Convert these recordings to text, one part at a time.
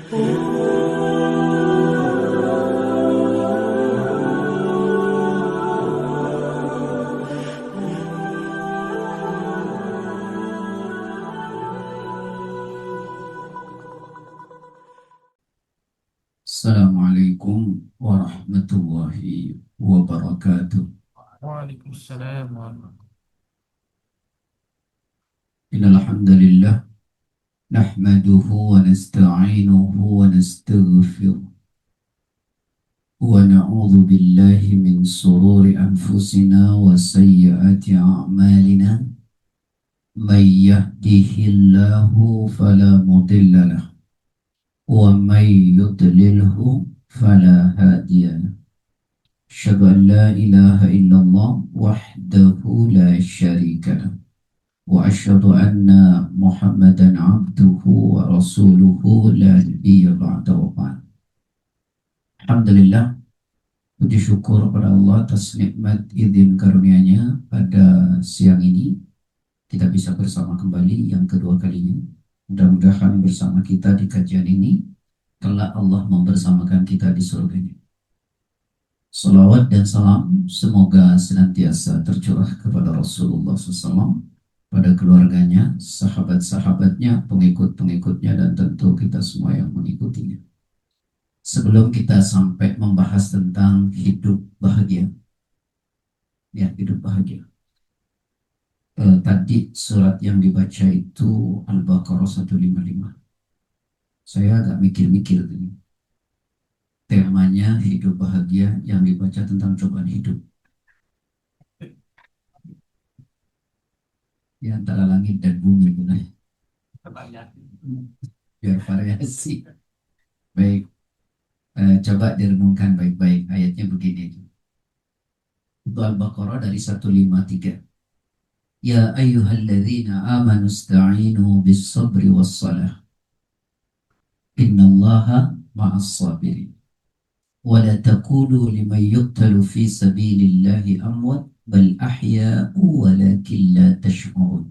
Assalamualaikum warahmatullahi wabarakatuh. Waalaikumsalam warahmatullahi Innal hamdalillah nahmaduhu wa nasta'inuhu wa nastaghfiruh wa na'udzu billahi min shururi anfusina wa sayyiati a'malina. May yahdihillahu fala mudilla lahu wa may yudlilhu fala hadiya lahu. Asyhadu an la ilaha illallah wahdahu la syarika lahu wa asyhadu anna Muhammadan abduhu wa rasuluhu la nabiyya ba'dahu. Alhamdulillah, puji syukur pada Allah atas nikmat izin karunia-Nya pada siang ini kita bisa bersama kembali yang kedua kalinya. Mudah-mudahan bersama kita di kajian ini kelak Allah membersamakan kita di surga-Nya. Salawat dan salam semoga senantiasa tercurah kepada Rasulullah SAW, pada keluarganya, sahabat-sahabatnya, pengikut-pengikutnya, dan tentu kita semua yang mengikutinya. Sebelum kita sampai membahas tentang hidup bahagia, ya hidup bahagia. Tadi surat yang dibaca itu Al-Baqarah 155. Saya agak mikir-mikir tadi. Temanya hidup bahagia yang dibaca tentang cobaan hidup. Di antara langit dan bumi, benar. Biar variasi. Baik, coba direnungkan baik-baik. Ayatnya begini. Itu Al-Baqarah dari 153. Ya ayyuhalladzina amanu ista'inu bis sabri was salah. Innallaha ma'as sabirin. Wa la taqulu liman yuqtalu fi sabilillahi amwat bal ahya'u walakin la tash'urun.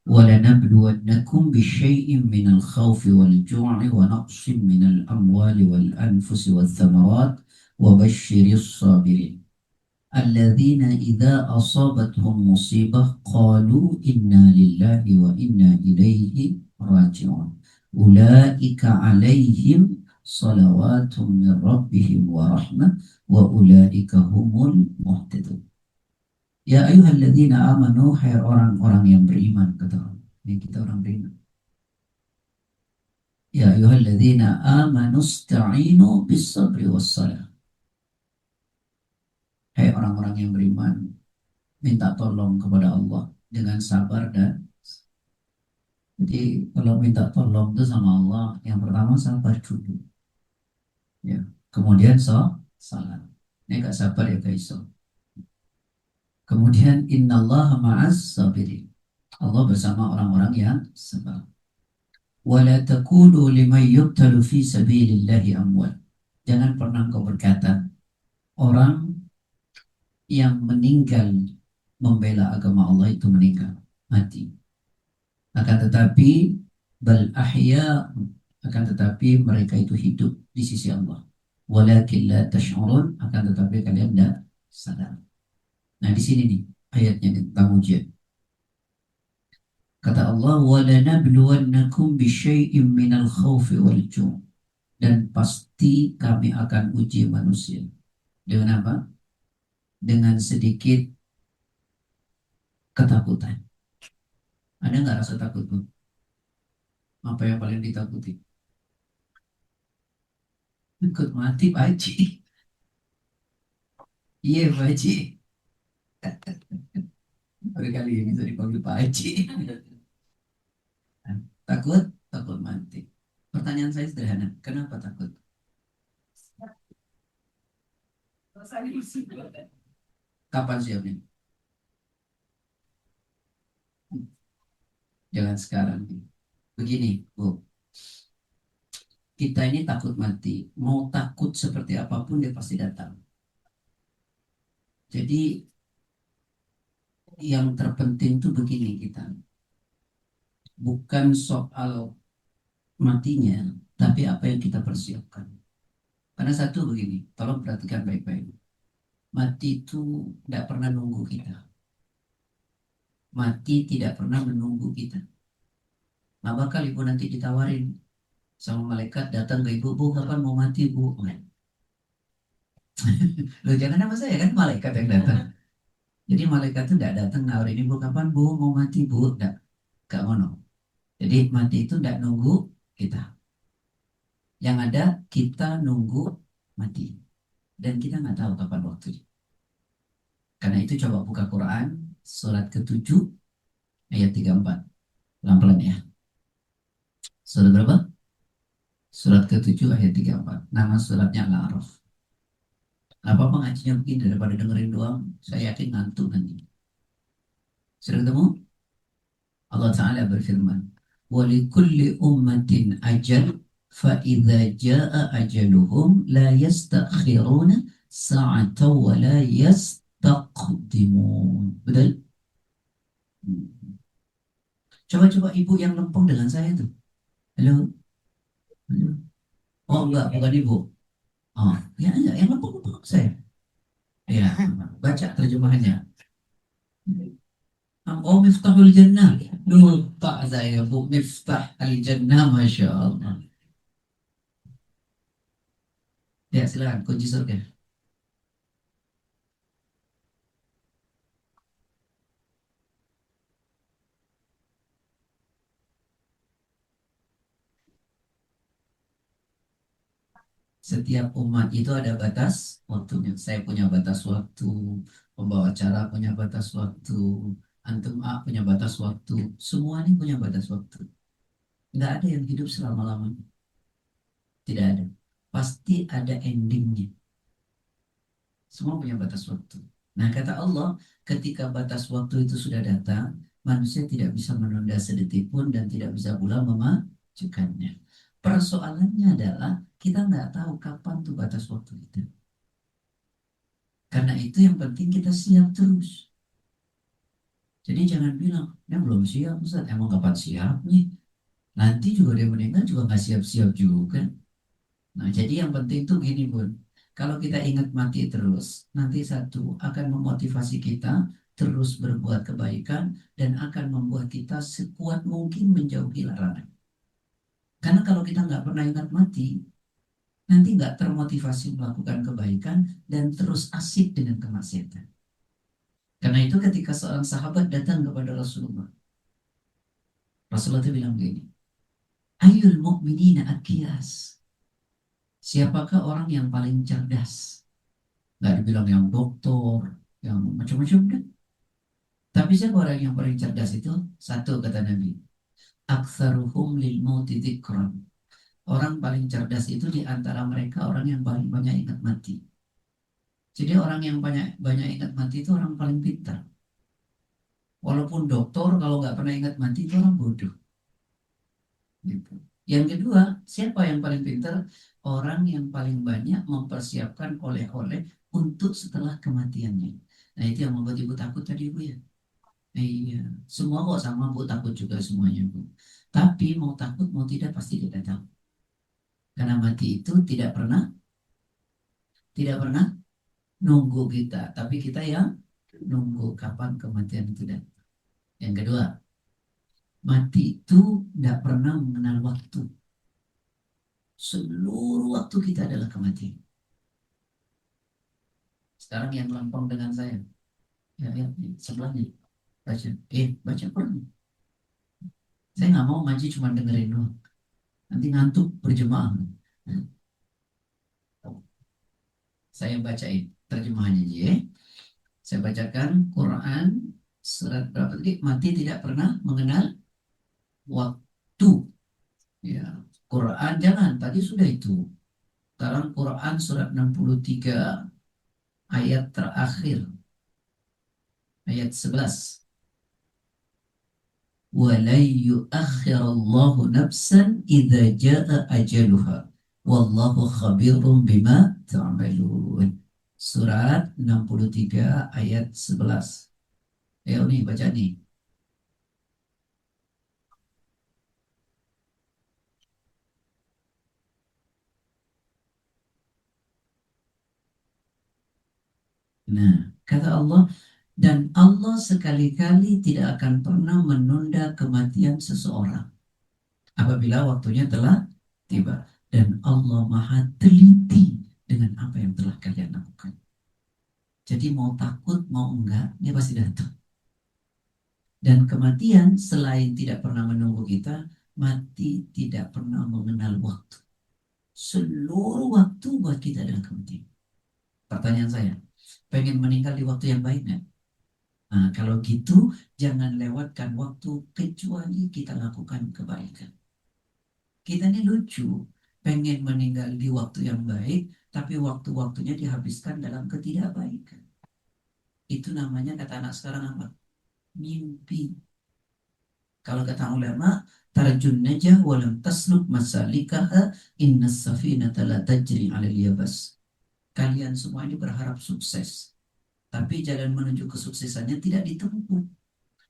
وَلَنَبْلُوَنَّكُمْ بِشَيْءٍ مِّنَ الْخَوْفِ وَالْجُوعِ وَنَقْصٍ مِّنَ الْأَمْوَالِ وَالْأَنفُسِ وَالثَّمَرَاتِ وَبَشِّرِ الصَّابِرِينَ الَّذِينَ إِذَا أَصَابَتْهُمْ مُصِيبَةٌ قَالُوا إِنَّا لِلَّهِ وَإِنَّا إِلَيْهِ رَاجِعُونَ أُولَئِكَ عَلَيْهِمْ صَلَوَاتٌ مِّن رَّبِّهِمْ وَرَحْمَةٌ وَأُولَئِكَ هُمُ الْمُهْتَدُونَ. Ya ayyuhalladzina amanu, hai orang-orang yang beriman, kata Allah. Ini kita orang beriman. Ya ayyuhalladzina amanu ista'inu bis sabri was salah. Hai orang-orang yang beriman, minta tolong kepada Allah dengan sabar dan, jadi kalau minta tolong itu sama Allah, yang pertama sabar dulu. Ya. Kemudian salat. Ini gak sabar ya guys. Kemudian innallaha ma'as sabirin. Allah bersama orang-orang yang sabar. Wala taqulu liman yuqtalu fi sabilillahi amwat. Jangan pernah kau berkata orang yang meninggal membela agama Allah itu meninggal, mati. Akan tetapi bal ahya, akan tetapi mereka itu hidup di sisi Allah. Walakin la tash'urun, akan tetapi kalian tidak sadar. Nah, di sini nih ayatnya tentang ujian. Kata Allah, وَلَنَبْلُوَنَّكُمْ بِشَيْءٍ مِّنَ الْخَوْفِ وَالْجُوعِ. Dan pasti kami akan uji manusia. Dengan apa? Dengan sedikit ketakutan. Ada nggak rasa takut, Bu? Apa yang paling ditakuti? Ikut mati, Pak Haji. Iya, Pak Haji. Berkali ini bisa dipanggil Pak Haji. Takut? Takut mati. Pertanyaan saya sederhana. Kenapa takut? Kapan siapnya? Jangan sekarang. Begini, Bu. Kita ini takut mati. Mau takut seperti apapun dia pasti datang. Jadi yang terpenting tuh begini kita. Bukan soal matinya, tapi apa yang kita persiapkan. Karena satu begini, tolong perhatikan baik-baik. Mati itu tidak pernah nunggu kita. Mati tidak pernah menunggu kita. Nah, bakal ibu nanti ditawarin sama malaikat datang ke ibu, bu kapan mau mati bu? Loh jangan sama saya kan malaikat yang datang. Jadi malaikat itu tidak datang nawarin ibu kapan bu mau mati bu? Tidak, gak mau. Jadi mati itu tidak nunggu kita. Yang ada kita nunggu mati. Dan kita nggak tahu kapan waktunya. Karena itu coba buka Quran surat ke-7 ayat 34. Pelan-pelan ya. Surat berapa? Surat ke-7 ayat 34. Nama suratnya Al-A'raf. Apa ngajinya begini daripada dengerin doang, saya yakin ngantuk nanti. Sudah ketemu? Allah Ta'ala berfirman, وَلِكُلِّ أُمَّةٍ أَجَلٌ فَإِذَا جَاءَ أَجَلُهُمْ لَا يَسْتَأْخِرُونَ سَاعَةً وَلَا يَسْتَقْدِمُونَ. Betul? Coba-coba ibu yang lempeng dengan saya tuh. Halo? Halo? Oh enggak, bukan ibu. Oh, ya enggak, yang lempeng-lempeng saya. Ya, baca terjemahannya. Oh, Miftahul Jannah. Lupa saya, Bu. Miftah Al-Jannah, Masya Allah. Ya, silakan, kunci surga. Setiap umat itu ada batas waktunya. Saya punya batas waktu, pembawa acara punya batas waktu, antum A punya batas waktu. Semua ini punya batas waktu. Nggak ada yang hidup selama-lamanya. Tidak ada. Pasti ada endingnya. Semua punya batas waktu. Nah, kata Allah, ketika batas waktu itu sudah datang, manusia tidak bisa menunda sedetik pun dan tidak bisa pula memajukannya. Persoalannya adalah kita nggak tahu kapan tuh batas waktu itu. Karena itu yang penting kita siap terus. Jadi jangan bilang, ya belum siap Ustaz. Emang kapan siapnya? Nanti juga dia meninggal juga nggak siap-siap juga. Nah, jadi yang penting tuh gini Bun. Kalau kita ingat mati terus, nanti satu akan memotivasi kita terus berbuat kebaikan dan akan membuat kita sekuat mungkin menjauhi larangan. Karena kalau kita nggak pernah ingat mati, nanti nggak termotivasi melakukan kebaikan dan terus asik dengan kemaksiatan. Karena itu ketika seorang sahabat datang kepada Rasulullah, Rasulullah itu bilang begini, Ayul mu'minina akiyas. Siapakah orang yang paling cerdas? Nggak dibilang yang doktor, yang macam-macam kan. Tapi siapa orang yang paling cerdas itu? Satu kata Nabi. Aktsaruhum lil mauti dzikran. Orang paling cerdas itu di antara mereka orang yang paling banyak ingat mati. Jadi orang yang banyak banyak ingat mati itu orang paling pintar. Walaupun doktor kalau nggak pernah ingat mati itu orang bodoh. Gitu. Yang kedua, siapa yang paling pintar? Orang yang paling banyak mempersiapkan oleh-oleh untuk setelah kematiannya. Nah itu yang membuat ibu takut tadi bu ya. Iya, semua kok sama bu takut juga semuanya bu. Tapi mau takut mau tidak pasti kita tahu. Karena mati itu tidak pernah nunggu kita, tapi kita yang nunggu kapan kematian itu datang. Yang kedua, mati itu tidak pernah mengenal waktu. Seluruh waktu kita adalah kematian. Sekarang yang lempeng dengan saya, ya, ya, sebelahnya baca, baca Quran. Saya nggak mau ngaji cuma dengerin doang. Nanti ngantuk berjemaah. Saya bacain terjemahannya aja ya. Saya bacakan Quran surat berapa tadi? Mati tidak pernah mengenal waktu. Ya, Quran jangan, tadi sudah itu. Sekarang Quran surat 63 ayat terakhir, ayat 11. وَلَنْ يُؤَخِّرَ اللَّهُ نَفْسًا إِذَا جَاءَ أَجَلُهَا وَاللَّهُ خَبِيرٌ بِمَا تَعْمَلُونَ. Surat 63 ayat 11. Ayo nih baca nih. Nah, kata Allah, dan Allah sekali-kali tidak akan pernah menunda kematian seseorang apabila waktunya telah tiba. Dan Allah maha teliti dengan apa yang telah kalian lakukan. Jadi mau takut, mau enggak, dia pasti datang. Dan kematian selain tidak pernah menunggu kita, mati tidak pernah mengenal waktu. Seluruh waktu buat kita adalah kematian. Pertanyaan saya, pengen meninggal di waktu yang baik nggak? Nah, kalau gitu, jangan lewatkan waktu kecuali kita lakukan kebaikan. Kita ini lucu, pengen meninggal di waktu yang baik, tapi waktu-waktunya dihabiskan dalam ketidakbaikan. Itu namanya kata anak sekarang apa? Mimpi. Kalau kata ulama, tarjun najah walam tasluk masalikaha inna safinata la tajri 'alal yabas. Kalian semua ini berharap sukses, tapi jalan menuju kesuksesannya tidak ditempuh.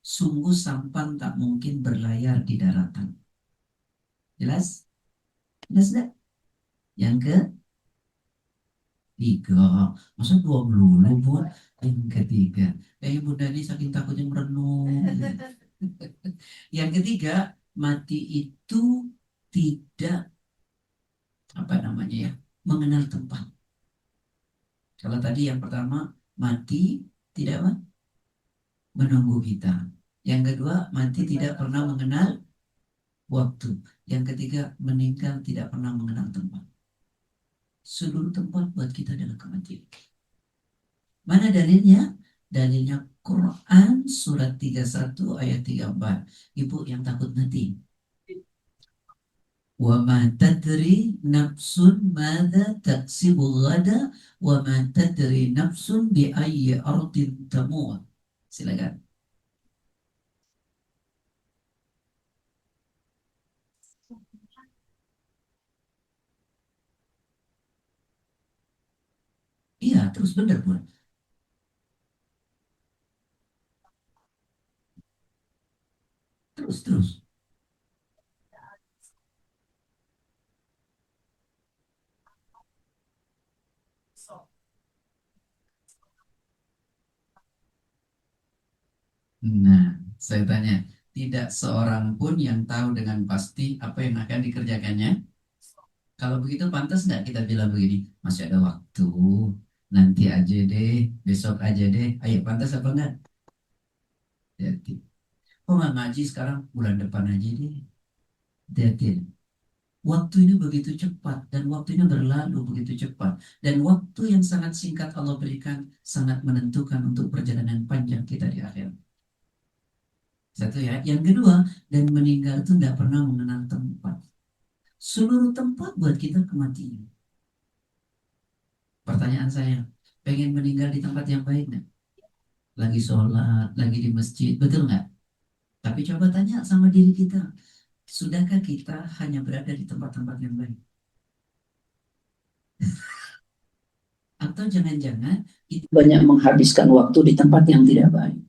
Sungguh sampan tak mungkin berlayar di daratan. Jelas? Jelas enggak? Yang ketiga, masa dua melulu buat yang ketiga. Bunda ini saking takutnya merenung. Yang ketiga, mati itu tidak apa namanya ya, mengenal tempat. Kalau tadi yang pertama mati tidak apa? Menunggu kita. Yang kedua, mati tidak pernah mengenal waktu. Yang ketiga, meninggal tidak pernah mengenal tempat. Seluruh tempat buat kita adalah kematian. Mana dalilnya? Dalilnya Quran surat 31 ayat 34. Ibu yang takut mati. Wa ma tadri nafsun madza taksibu ghada wa ma tadri nafsun bi ayyi ardin tamut. Silakan. Iya, terus benar pun. Terus. Nah, saya tanya, tidak seorang pun yang tahu dengan pasti apa yang akan dikerjakannya. Kalau begitu pantas nggak kita bilang begini, masih ada waktu, nanti aja deh, besok aja deh. Ayo, pantas apa enggak? Hati-hati. Oh, nggak ngaji sekarang, bulan depan aja deh. Hati-hati. Waktu ini begitu cepat dan waktunya berlalu begitu cepat. Dan waktu yang sangat singkat Allah berikan sangat menentukan untuk perjalanan panjang kita di akhir. Satu ya. Yang kedua, dan meninggal itu tidak pernah mengenal tempat. Seluruh tempat buat kita kematian. Pertanyaan saya, pengen meninggal di tempat yang baik nggak? Lagi sholat, lagi di masjid, betul nggak? Tapi coba tanya sama diri kita, sudahkah kita hanya berada di tempat-tempat yang baik? Atau jangan-jangan itu banyak menghabiskan waktu di tempat yang tidak baik.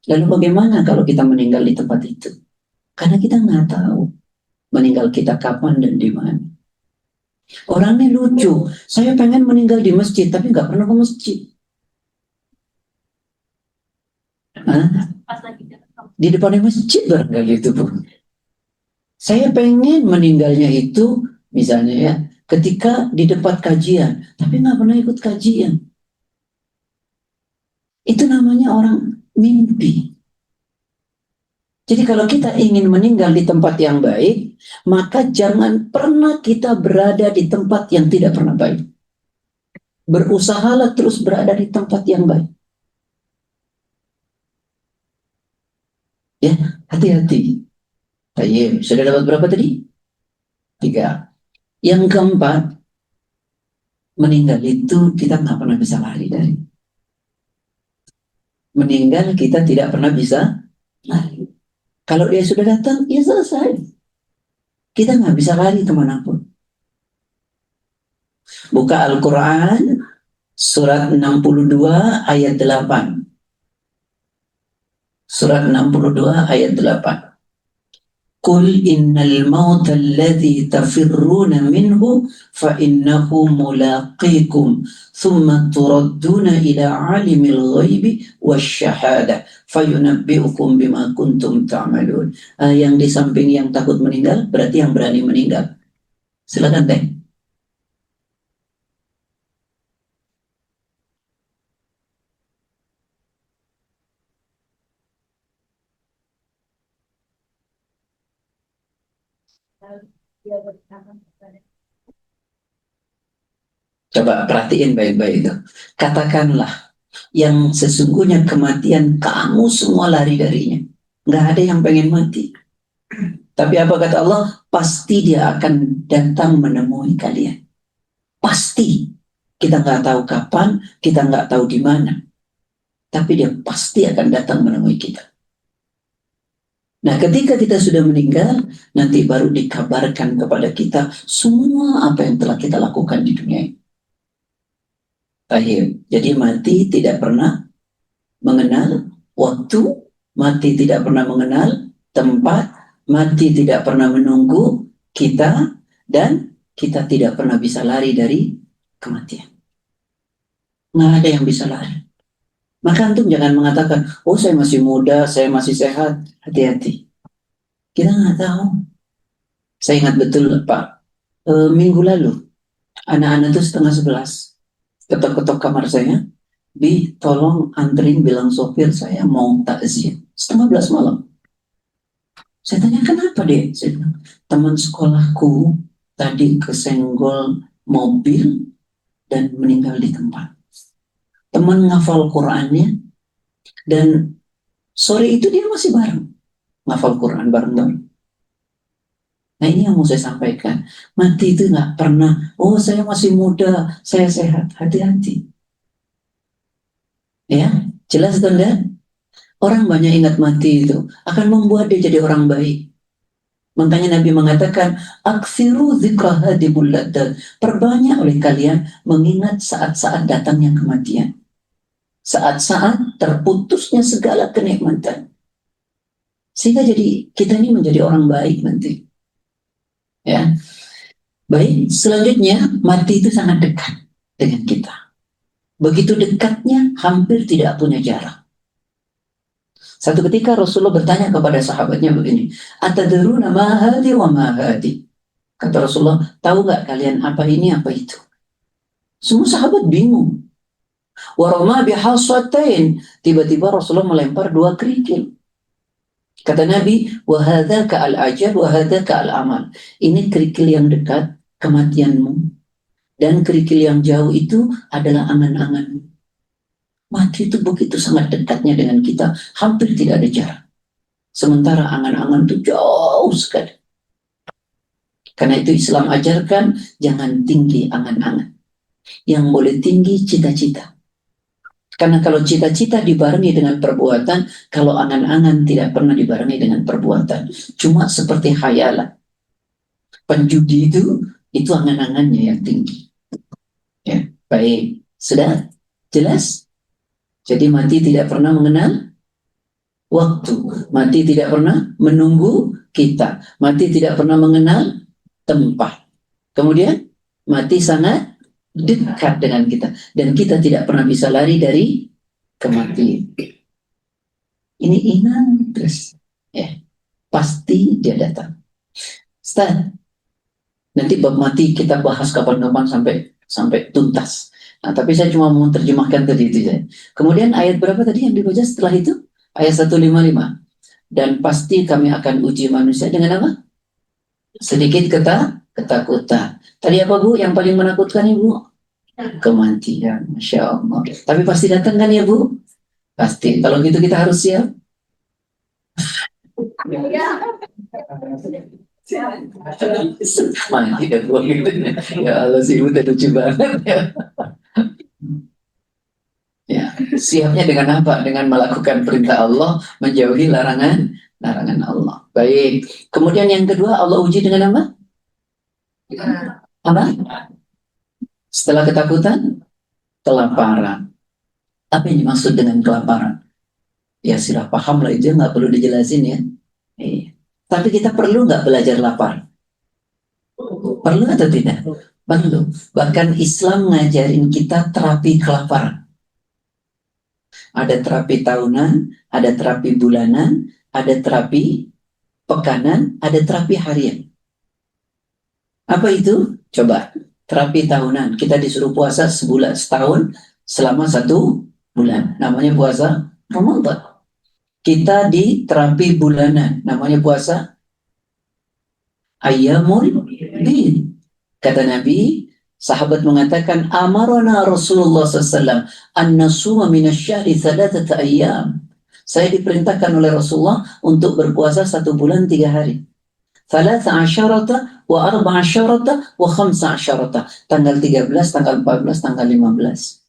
Lalu bagaimana kalau kita meninggal di tempat itu? Karena kita nggak tahu meninggal kita kapan dan di mana. Orang ini lucu, saya pengen meninggal di masjid tapi nggak pernah ke masjid. Hah? Di depan masjid barangkali itu pun. Saya pengen meninggalnya itu misalnya ya ketika di tempat kajian, tapi nggak pernah ikut kajian. Itu namanya orang mimpi. Jadi kalau kita ingin meninggal di tempat yang baik, maka jangan pernah kita berada di tempat yang tidak pernah baik. Berusahalah terus berada di tempat yang baik. Ya, hati-hati. Tayyib, sudah dapat berapa tadi? 3. Yang keempat, meninggal itu kita nggak pernah bisa lari dari. Meninggal kita tidak pernah bisa lari. Kalau dia sudah datang, ya selesai. Kita nggak bisa lari kemanapun. Buka Al-Quran, surat 62 ayat 8. Surat 62 ayat 8. Qul innal mauta alladhi tafirruna minhu fa innahu mulaqikum thumma turadduna ila alimil ghaibi wasyahada fayunabbi'ukum bima kuntum ta'malun. Yang di samping yang takut meninggal berarti yang berani meninggal. Silakan Teh. Coba perhatiin baik-baik itu. Katakanlah, yang sesungguhnya kematian kamu semua lari darinya. Nggak ada yang pengen mati. Tapi apa kata Allah? Pasti dia akan datang menemui kalian. Pasti. Kita nggak tahu kapan, kita nggak tahu di mana. Tapi dia pasti akan datang menemui kita. Nah, ketika kita sudah meninggal, nanti baru dikabarkan kepada kita semua apa yang telah kita lakukan di dunia ini. Akhir. Jadi mati tidak pernah mengenal waktu, mati tidak pernah mengenal tempat, mati tidak pernah menunggu kita, dan kita tidak pernah bisa lari dari kematian. Nggak ada yang bisa lari. Maka antum jangan mengatakan, oh saya masih muda, saya masih sehat. Hati-hati. Kita nggak tahu. Saya ingat betul Pak, minggu lalu, anak-anak itu 10:30. Ketok-ketok kamar saya, Bi, tolong anterin bilang sopir saya mau takziah. 10:30 malam. Saya tanya, kenapa deh? Saya bilang, teman sekolahku tadi kesenggol mobil dan meninggal di tempat. Teman ngafal Qur'annya, dan sore itu dia masih bareng. Ngafal Qur'an bareng-bareng. Nah ini yang mau saya sampaikan. Mati itu nggak pernah, oh saya masih muda, saya sehat. Hati-hati. Ya, jelas atau enggak? Orang banyak ingat mati itu akan membuat dia jadi orang baik. Makanya Nabi mengatakan, aksiru dzikra hadimul ladzat. Perbanyak oleh kalian mengingat saat-saat datangnya kematian. Saat-saat terputusnya segala kenikmatan. Sehingga jadi kita ini menjadi orang baik nanti. Ya. Baik, selanjutnya mati itu sangat dekat dengan kita. Begitu dekatnya hampir tidak punya jarak. Satu ketika Rasulullah bertanya kepada sahabatnya begini, atadruna ma hadi wa ma hadi? Kata Rasulullah, tahu nggak kalian apa ini apa itu? Semua sahabat bingung. Warama bihaswatain, tiba-tiba Rasulullah melempar 2 kerikil. Kata Nabi, wahadzaka al-ajal wahadzaka al-amal. Ini kerikil yang dekat, kematianmu, dan kerikil yang jauh itu adalah angan-anganmu. Mati itu begitu sangat dekatnya dengan kita, hampir tidak ada jarak. Sementara angan-angan itu jauh sekali. Karena itu Islam ajarkan jangan tinggi angan-angan. Yang boleh tinggi cita-cita. Karena kalau cita-cita dibarengi dengan perbuatan, kalau angan-angan tidak pernah dibarengi dengan perbuatan. Cuma seperti khayalan. Penjudi itu angan-angannya yang tinggi. Ya, baik. Sudah jelas? Jadi mati tidak pernah mengenal waktu. Mati tidak pernah menunggu kita. Mati tidak pernah mengenal tempat. Kemudian mati sangat dekat dengan kita. Dan kita tidak pernah bisa lari dari kematian. Ini iman terus. Ya, pasti dia datang. Ustaz, nanti bab mati kita bahas kapan-kapan sampai tuntas. Nah, tapi saya cuma mau terjemahkan tadi itu ya. Kemudian ayat berapa tadi yang dibaca setelah itu? Ayat 155. Dan pasti kami akan uji manusia dengan apa? Sedikit ketakutan. Tadi apa Bu yang paling menakutkan Ibu? Kematian, Masya Allah. Tapi pasti datang kan ya Bu? Pasti. Kalau gitu kita harus siap. Mati ya Bu. Ya Allah sih Ibu lucu banget ya. Ya, siapnya dengan apa? Dengan melakukan perintah Allah, menjauhi larangan Allah. Baik. Kemudian yang kedua, Allah uji dengan apa? Apa? Setelah ketakutan, kelaparan. Apa yang dimaksud dengan kelaparan? Ya sudah paham lah itu, nggak perlu dijelasin ya. Tapi kita perlu nggak belajar lapar? Perlu atau tidak? Perlu. Bahkan Islam ngajarin kita terapi kelaparan. Ada terapi tahunan, ada terapi bulanan, ada terapi pekanan, ada terapi harian. Apa itu? Coba. Terapi tahunan. Kita disuruh puasa sebulan, setahun, selama 1 bulan. Namanya puasa Ramadan. Kita di terapi bulanan. Namanya puasa Ayyamul Bid. Kata Nabi, sahabat mengatakan, amarana Rasulullah SAW an nasuma minasyahri thalathata ayyam. Saya diperintahkan oleh Rasulullah untuk berpuasa 1 bulan 3 hari. Thalatha asyarata wa arba asyarata wa khamsa asyarata. Tanggal 13, tanggal 14, tanggal 15.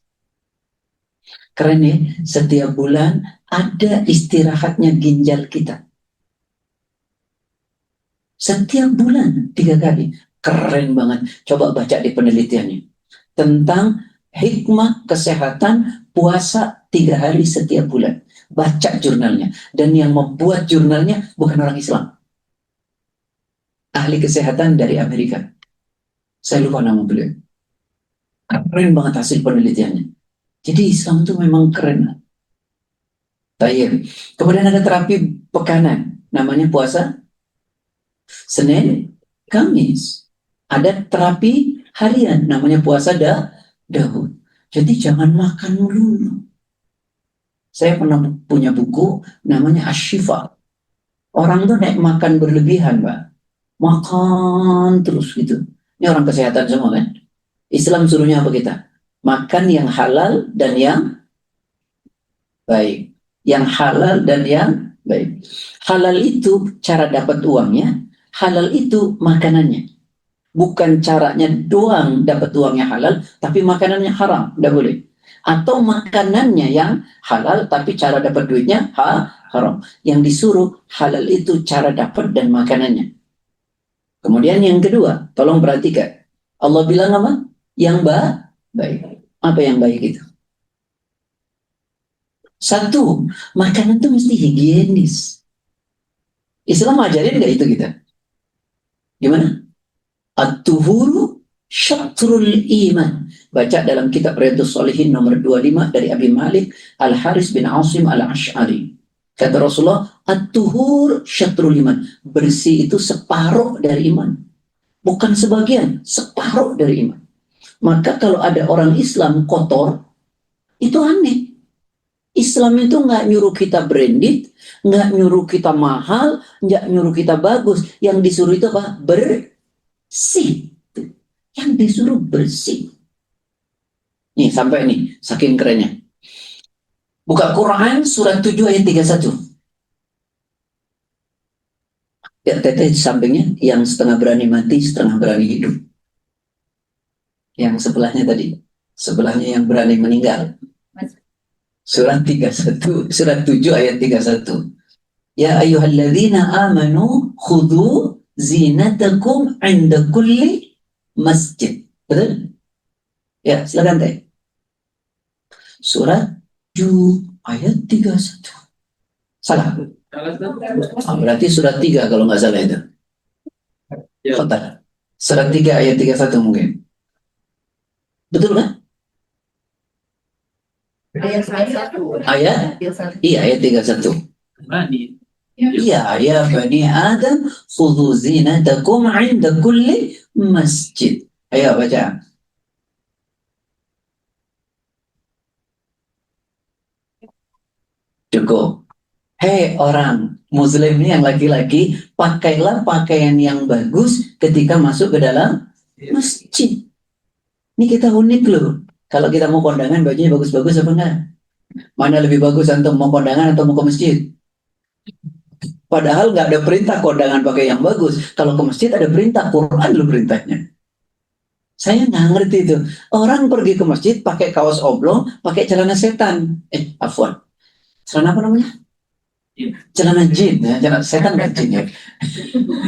Keren ya, setiap bulan ada istirahatnya ginjal kita. Setiap bulan 3 kali. Keren banget. Coba baca di penelitiannya. Tentang hikmah kesehatan puasa 3 hari setiap bulan. Baca jurnalnya. Dan yang membuat jurnalnya bukan orang Islam. Ahli kesehatan dari Amerika. Saya lupa nama beliau. Keren banget hasil penelitiannya. Jadi Islam itu memang keren. Tayyib. Kemudian ada terapi pekanan. Namanya puasa Senin, Kamis. Ada terapi harian, namanya puasa Daud. Jadi jangan makan dulu. Saya pernah punya buku, namanya Ashifa. Orang tuh naik makan berlebihan, Pak. Makan terus gitu. Ini orang kesehatan semua kan? Islam suruhnya apa kita? Makan yang halal dan yang baik. Yang halal dan yang baik. Halal itu cara dapat uangnya, halal itu makanannya. Bukan caranya doang dapat uangnya halal, tapi makanannya haram, tidak boleh. Atau makanannya yang halal, tapi cara dapat duitnya haram. Yang disuruh halal itu cara dapat dan makanannya. Kemudian yang kedua, tolong perhatikan. Allah bilang apa? Yang baik. Apa yang baik itu? 1, makanan itu mesti higienis. Islam ajarin nggak itu kita? Gimana? At-tuhuru syatrul iman. Baca dalam kitab Riyadhus Shalihin nomor 25 dari Abi Malik Al-Haris bin Asim Al-Ash'ari. Kata Rasulullah, at-tuhur syatrul iman. Bersih itu separuh dari iman. Bukan sebagian, separuh dari iman. Maka kalau ada orang Islam kotor, itu aneh. Islam itu nggak nyuruh kita branded, nggak nyuruh kita mahal, nggak nyuruh kita bagus. Yang disuruh itu apa? Bersih. Yang disuruh bersih. Nih, sampai nih, saking kerennya. Buka Quran surat 7 ayat 31. Ya, teteh di sampingnya, yang setengah berani mati, setengah berani hidup. Yang sebelahnya tadi, sebelahnya yang berani meninggal. Surat 31, surat 7 ayat 31. Ya ayyuhalladzina amanu khudhu zinatakum 'inda kulli masjid. Betul? Ya, silakan teh. Surat 7 ayat 31. Salah. Berarti surat 3 kalau nggak salah itu. Khotar. Surat 3 ayat 31 mungkin. Betul kan? Ayat 1. Ayat? Iya, ayat 31. Berani. Iya, ya Bani Adam khudhu zinatakum 'inda kulli masjid. Ayo baca. Cukup. Hei orang Muslim ini yang laki-laki, pakailah pakaian yang bagus ketika masuk ke dalam masjid. Ini kita unik loh. Kalau kita mau kondangan bajunya bagus-bagus apa enggak? Mana lebih bagus antum mau kondangan atau mau ke masjid? Padahal nggak ada perintah kondangan pakai yang bagus. Kalau ke masjid ada perintah, Quran loh perintahnya. Saya nggak ngerti itu. Orang pergi ke masjid pakai kaos oblong, pakai celana setan. Afwan. Celana apa namanya? Celana jin. Ya, celana setan nggak jin ya.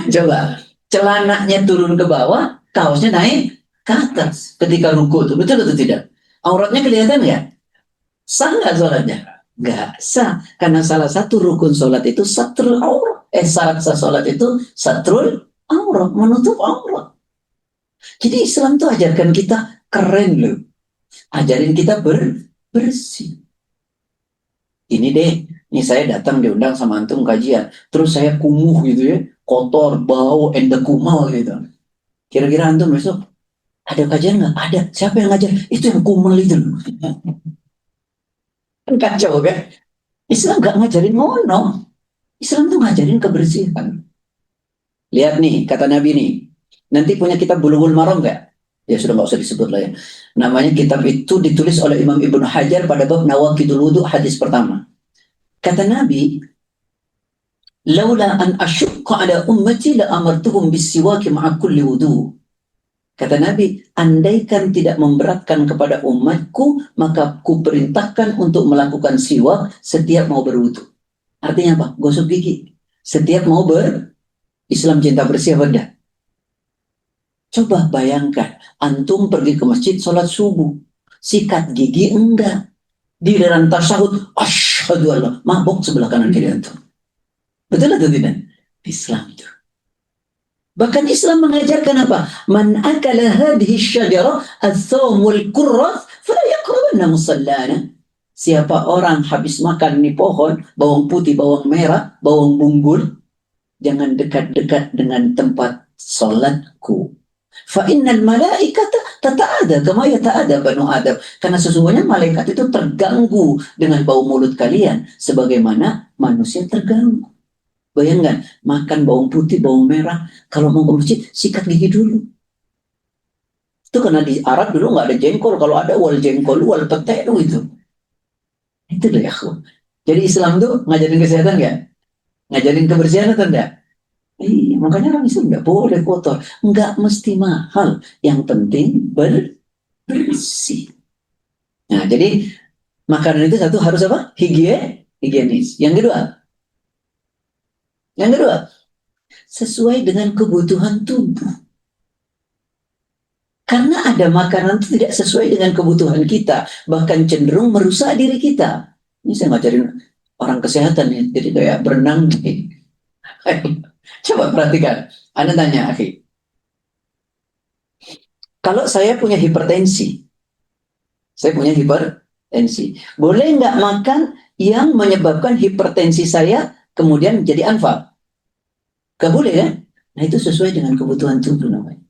Coba. Celananya turun ke bawah, kaosnya naik ke atas ketika ruku itu. Betul atau tidak? Auratnya kelihatan ya? Sah nggak sholatnya? Nggak sah. Karena salah satu rukun sholat itu satrul aurat. Syarat sah sholat itu satrul aurat, menutup aurat. Jadi Islam tuh ajarkan kita keren loh. Ajarin kita bersih. Ini deh, ini saya datang diundang sama antum kajian, terus saya kumuh gitu ya, kotor, bau, kumal gitu. Kira-kira antum besok ada kajian nggak? Ada. Siapa yang ngajar? Itu yang kumel itu. Kan kacau kan? Islam nggak ngajarin ngono. Islam tuh ngajarin kebersihan. Lihat nih, kata Nabi nih. Nanti punya kitab Bulughul Maram nggak? Ya sudah nggak usah disebut lah ya. Namanya kitab itu ditulis oleh Imam Ibnu Hajar pada bab Nawaqidul Wudu hadis pertama. Kata Nabi, "Laula an asyqa ala ummati la amartuhum bis-siwak ma'a kulli wudu." Kata Nabi, andaikan tidak memberatkan kepada umatku, maka ku perintahkan untuk melakukan siwak setiap mau berwudu. Artinya apa? Gosok gigi. Setiap mau Islam cinta bersih apa enggak? Coba bayangkan, antum pergi ke masjid sholat subuh, sikat gigi enggak. Di dalam tasyahud, asyhadu alla, mabok sebelah kanan kiri antum. Betul atau tidak? Islam itu. Bahkan Islam mengajarkan apa? Man akala hadhihi syajara al-thawm wal-kurras fala yaqrabanna musallana. Siapa orang habis makan ini pohon, bawang putih, bawang merah, bawang bunggul, jangan dekat-dekat dengan tempat salatku. Fa innal malaikata tata'ada kama yata'ada banu Adam. Karena sesungguhnya malaikat itu terganggu dengan bau mulut kalian sebagaimana manusia terganggu. Bayangkan, makan bawang putih, bawang merah, kalau mau ke masjid, sikat gigi dulu. Itu karena di Arab dulu nggak ada jengkol, kalau ada wal jengkol, wal petek itu. Itu loh ya. Jadi Islam tuh ngajarin kesehatan nggak? Ngajarin kebersihan atau enggak? Makanya orang Islam nggak boleh kotor. Nggak mesti mahal. Yang penting bersih. Nah, jadi makanan itu satu harus apa? Higienis. Yang kedua, sesuai dengan kebutuhan tubuh. Karena ada makanan itu tidak sesuai dengan kebutuhan kita, bahkan cenderung merusak diri kita. Ini saya ngajarin orang kesehatan ya, jadi kayak berenang. Coba perhatikan. Anda tanya, akhi. Kalau saya punya hipertensi, boleh nggak makan yang menyebabkan hipertensi saya kemudian jadi anfal? Gak boleh kan? Nah itu sesuai dengan kebutuhan tubuh namanya.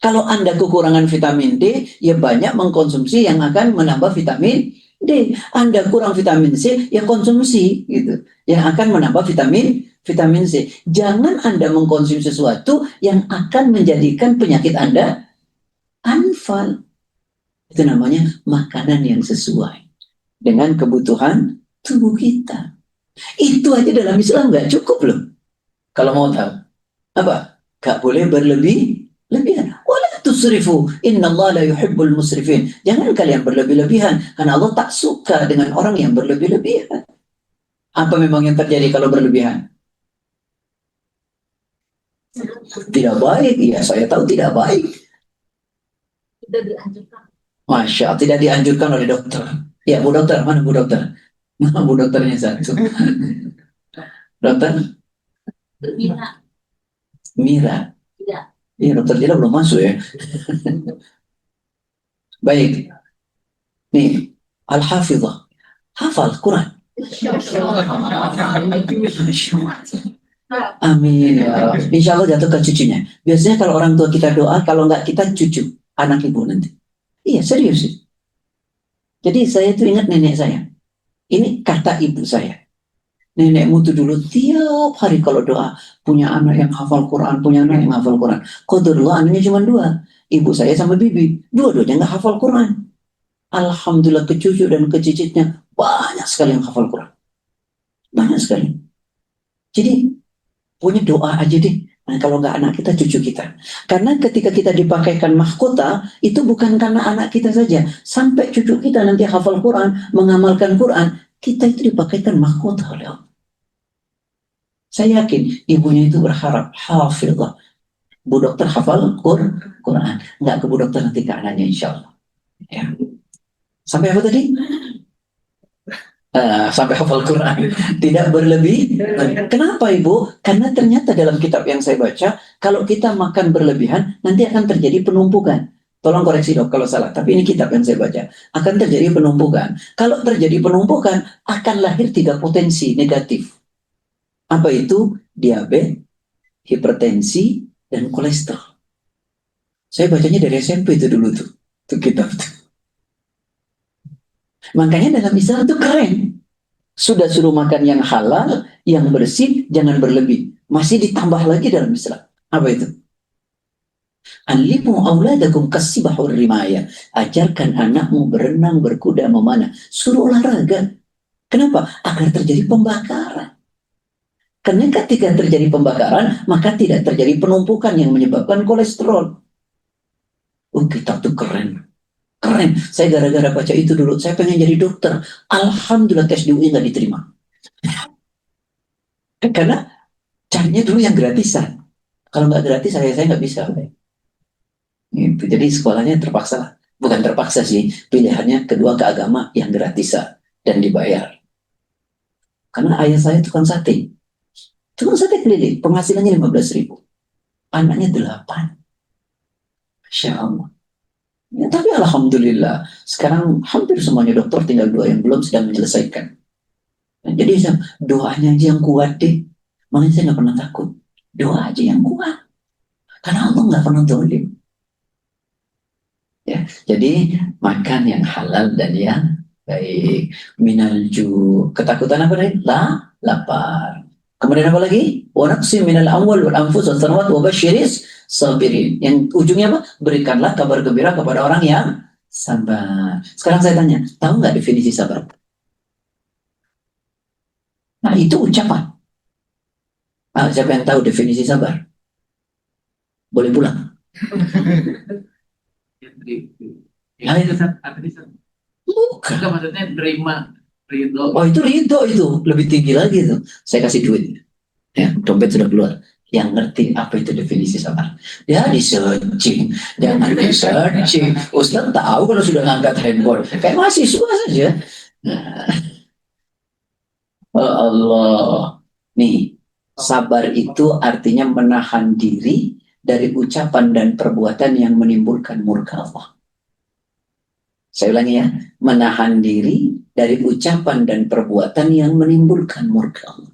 Kalau Anda kekurangan vitamin D, ya banyak mengkonsumsi yang akan menambah vitamin D. Anda kurang vitamin C, ya konsumsi gitu, yang akan menambah vitamin C. Jangan Anda mengkonsumsi sesuatu yang akan menjadikan penyakit Anda anfal. Itu namanya makanan yang sesuai dengan kebutuhan tubuh kita. Itu aja dalam Islam nggak cukup loh. Kalau mau tahu apa? Gak boleh berlebihan. Wala tusrifu, innallaha la yuhibbul musrifin. Jangan kalian berlebih-lebihan, karena Allah tak suka dengan orang yang berlebih-lebihan. Apa memang yang terjadi kalau berlebihan? Tidak baik. Ya, saya tahu tidak baik. Tidak dianjurkan. Masya Allah, tidak dianjurkan oleh dokter. Ya, Bu Dokter, mana Bu Dokter? Mana Bu Dokternya satu? Dokter? Mira. Tidak. Iya, Dokter Dila belum masuk ya. Baik. Nih, Al-Hafidhah. Hafal Quran. Amin ya Rabbi. Insya Allah jatuh ke cucunya. Biasanya kalau orang tua kita doa, kalau nggak kita cucu, anak ibu nanti. Iya, serius sih. Jadi saya tuh ingat nenek saya. Ini kata ibu saya. Nenekmu tuh dulu tiap hari kalau doa, punya anak yang hafal Quran, punya anak yang hafal Quran. Qadarullah anaknya cuma 2. Ibu saya sama bibi. Dua-duanya nggak hafal Quran. Alhamdulillah ke cucu dan ke cicitnya banyak sekali yang hafal Quran. Banyak sekali. Jadi punya doa aja deh. Nah, kalau nggak anak kita, cucu kita. Karena ketika kita dipakaikan mahkota, itu bukan karena anak kita saja. Sampai cucu kita nanti hafal Quran, mengamalkan Quran, kita itu dipakaikan mahkota oleh Allah. Saya yakin ibunya itu berharap hafizah. Bu Dokter hafal Quran. Nggak ke Bu Dokter, nanti ke anaknya insya Allah. Ya. Sampai apa tadi? Sampai hafal Quran. Tidak berlebih. Kenapa Ibu? Karena ternyata dalam kitab yang saya baca, kalau kita makan berlebihan, nanti akan terjadi penumpukan. Tolong koreksi dok kalau salah, tapi ini kitab yang saya baca. Akan terjadi penumpukan. Kalau terjadi penumpukan, akan lahir 3 potensi negatif. Apa itu? Diabetes, hipertensi, dan kolesterol. Saya bacanya dari SMP itu dulu tuh kitab tuh. Makanya dalam Islam itu keren. Sudah suruh makan yang halal, yang bersih, jangan berlebih. Masih ditambah lagi dalam Islam. Apa itu? Alimu auladakum kasibahur rimaya. Ajarkan anakmu berenang, berkuda, memanah. Suruh olahraga. Kenapa? Agar terjadi pembakaran. Karena ketika terjadi pembakaran, maka tidak terjadi penumpukan yang menyebabkan kolesterol. Kitab itu keren. Keren. Saya gara-gara baca itu dulu, saya pengen jadi dokter. Alhamdulillah tes di UI nggak diterima. Karena carinya dulu yang gratisan. Kalau nggak gratis, saya nggak bisa. Gitu. Jadi sekolahnya terpaksa. Bukan terpaksa sih, pilihannya kedua ke agama yang gratisan dan dibayar. Karena ayah saya tukang sate. Tukang sate keliling, penghasilannya 15.000. Anaknya 8. Masya Allah. Ya, tapi alhamdulillah sekarang hampir semuanya dokter, tinggal 2 yang belum sedang menyelesaikan. Nah, jadi doanya aja yang kuat deh. Makanya saya nggak pernah takut. Doa aja yang kuat. Karena Allah nggak pernah zalim. Ya, jadi makan yang halal dan yang baik. Minalju. Ketakutan apa tadi? Lapar. Kemudian apa lagi? Wa naqsim minal amwal wal anfus was sanawat wa basyiris sabirin. Yang ujungnya apa? Berikanlah kabar gembira kepada orang yang sabar. Sekarang saya tanya, tahu nggak definisi sabar? Nah, itu ucapan. Siapa yang tahu definisi sabar? Boleh pulang. Bukan. Enggak, maksudnya terima ridho. Oh, itu ridho itu. Lebih tinggi lagi tuh. Saya kasih duit. Ya, dompet sudah keluar. Yang ngerti apa itu definisi sabar. Dia di-searching. Jangan di-searching. Ustaz tahu kalau sudah ngangkat handphone. Kayak mahasiswa saja. Nah. Oh Allah. Nih, sabar itu artinya menahan diri dari ucapan dan perbuatan yang menimbulkan murka Allah. Saya ulangi ya, menahan diri dari ucapan dan perbuatan yang menimbulkan murka Allah.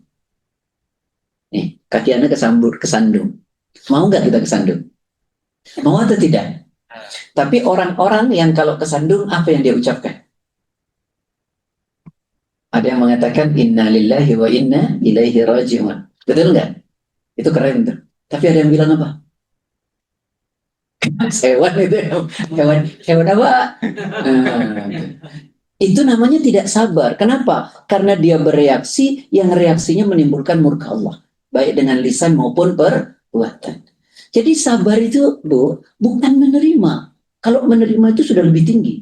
Nih, kaki Anda kesandung. Mau nggak kita kesandung? Mau atau tidak? Tapi orang-orang yang kalau kesandung, apa yang dia ucapkan? Ada yang mengatakan, inna lillahi wa inna ilaihi raji'un. Betul nggak? Itu keren tuh. Tapi ada yang bilang apa? Hewan itu, hewan apa? Itu namanya tidak sabar. Kenapa? Karena dia bereaksi yang reaksinya menimbulkan murka Allah, baik dengan lisan maupun perbuatan. Jadi sabar itu, Bu, bukan menerima. Kalau menerima itu sudah lebih tinggi.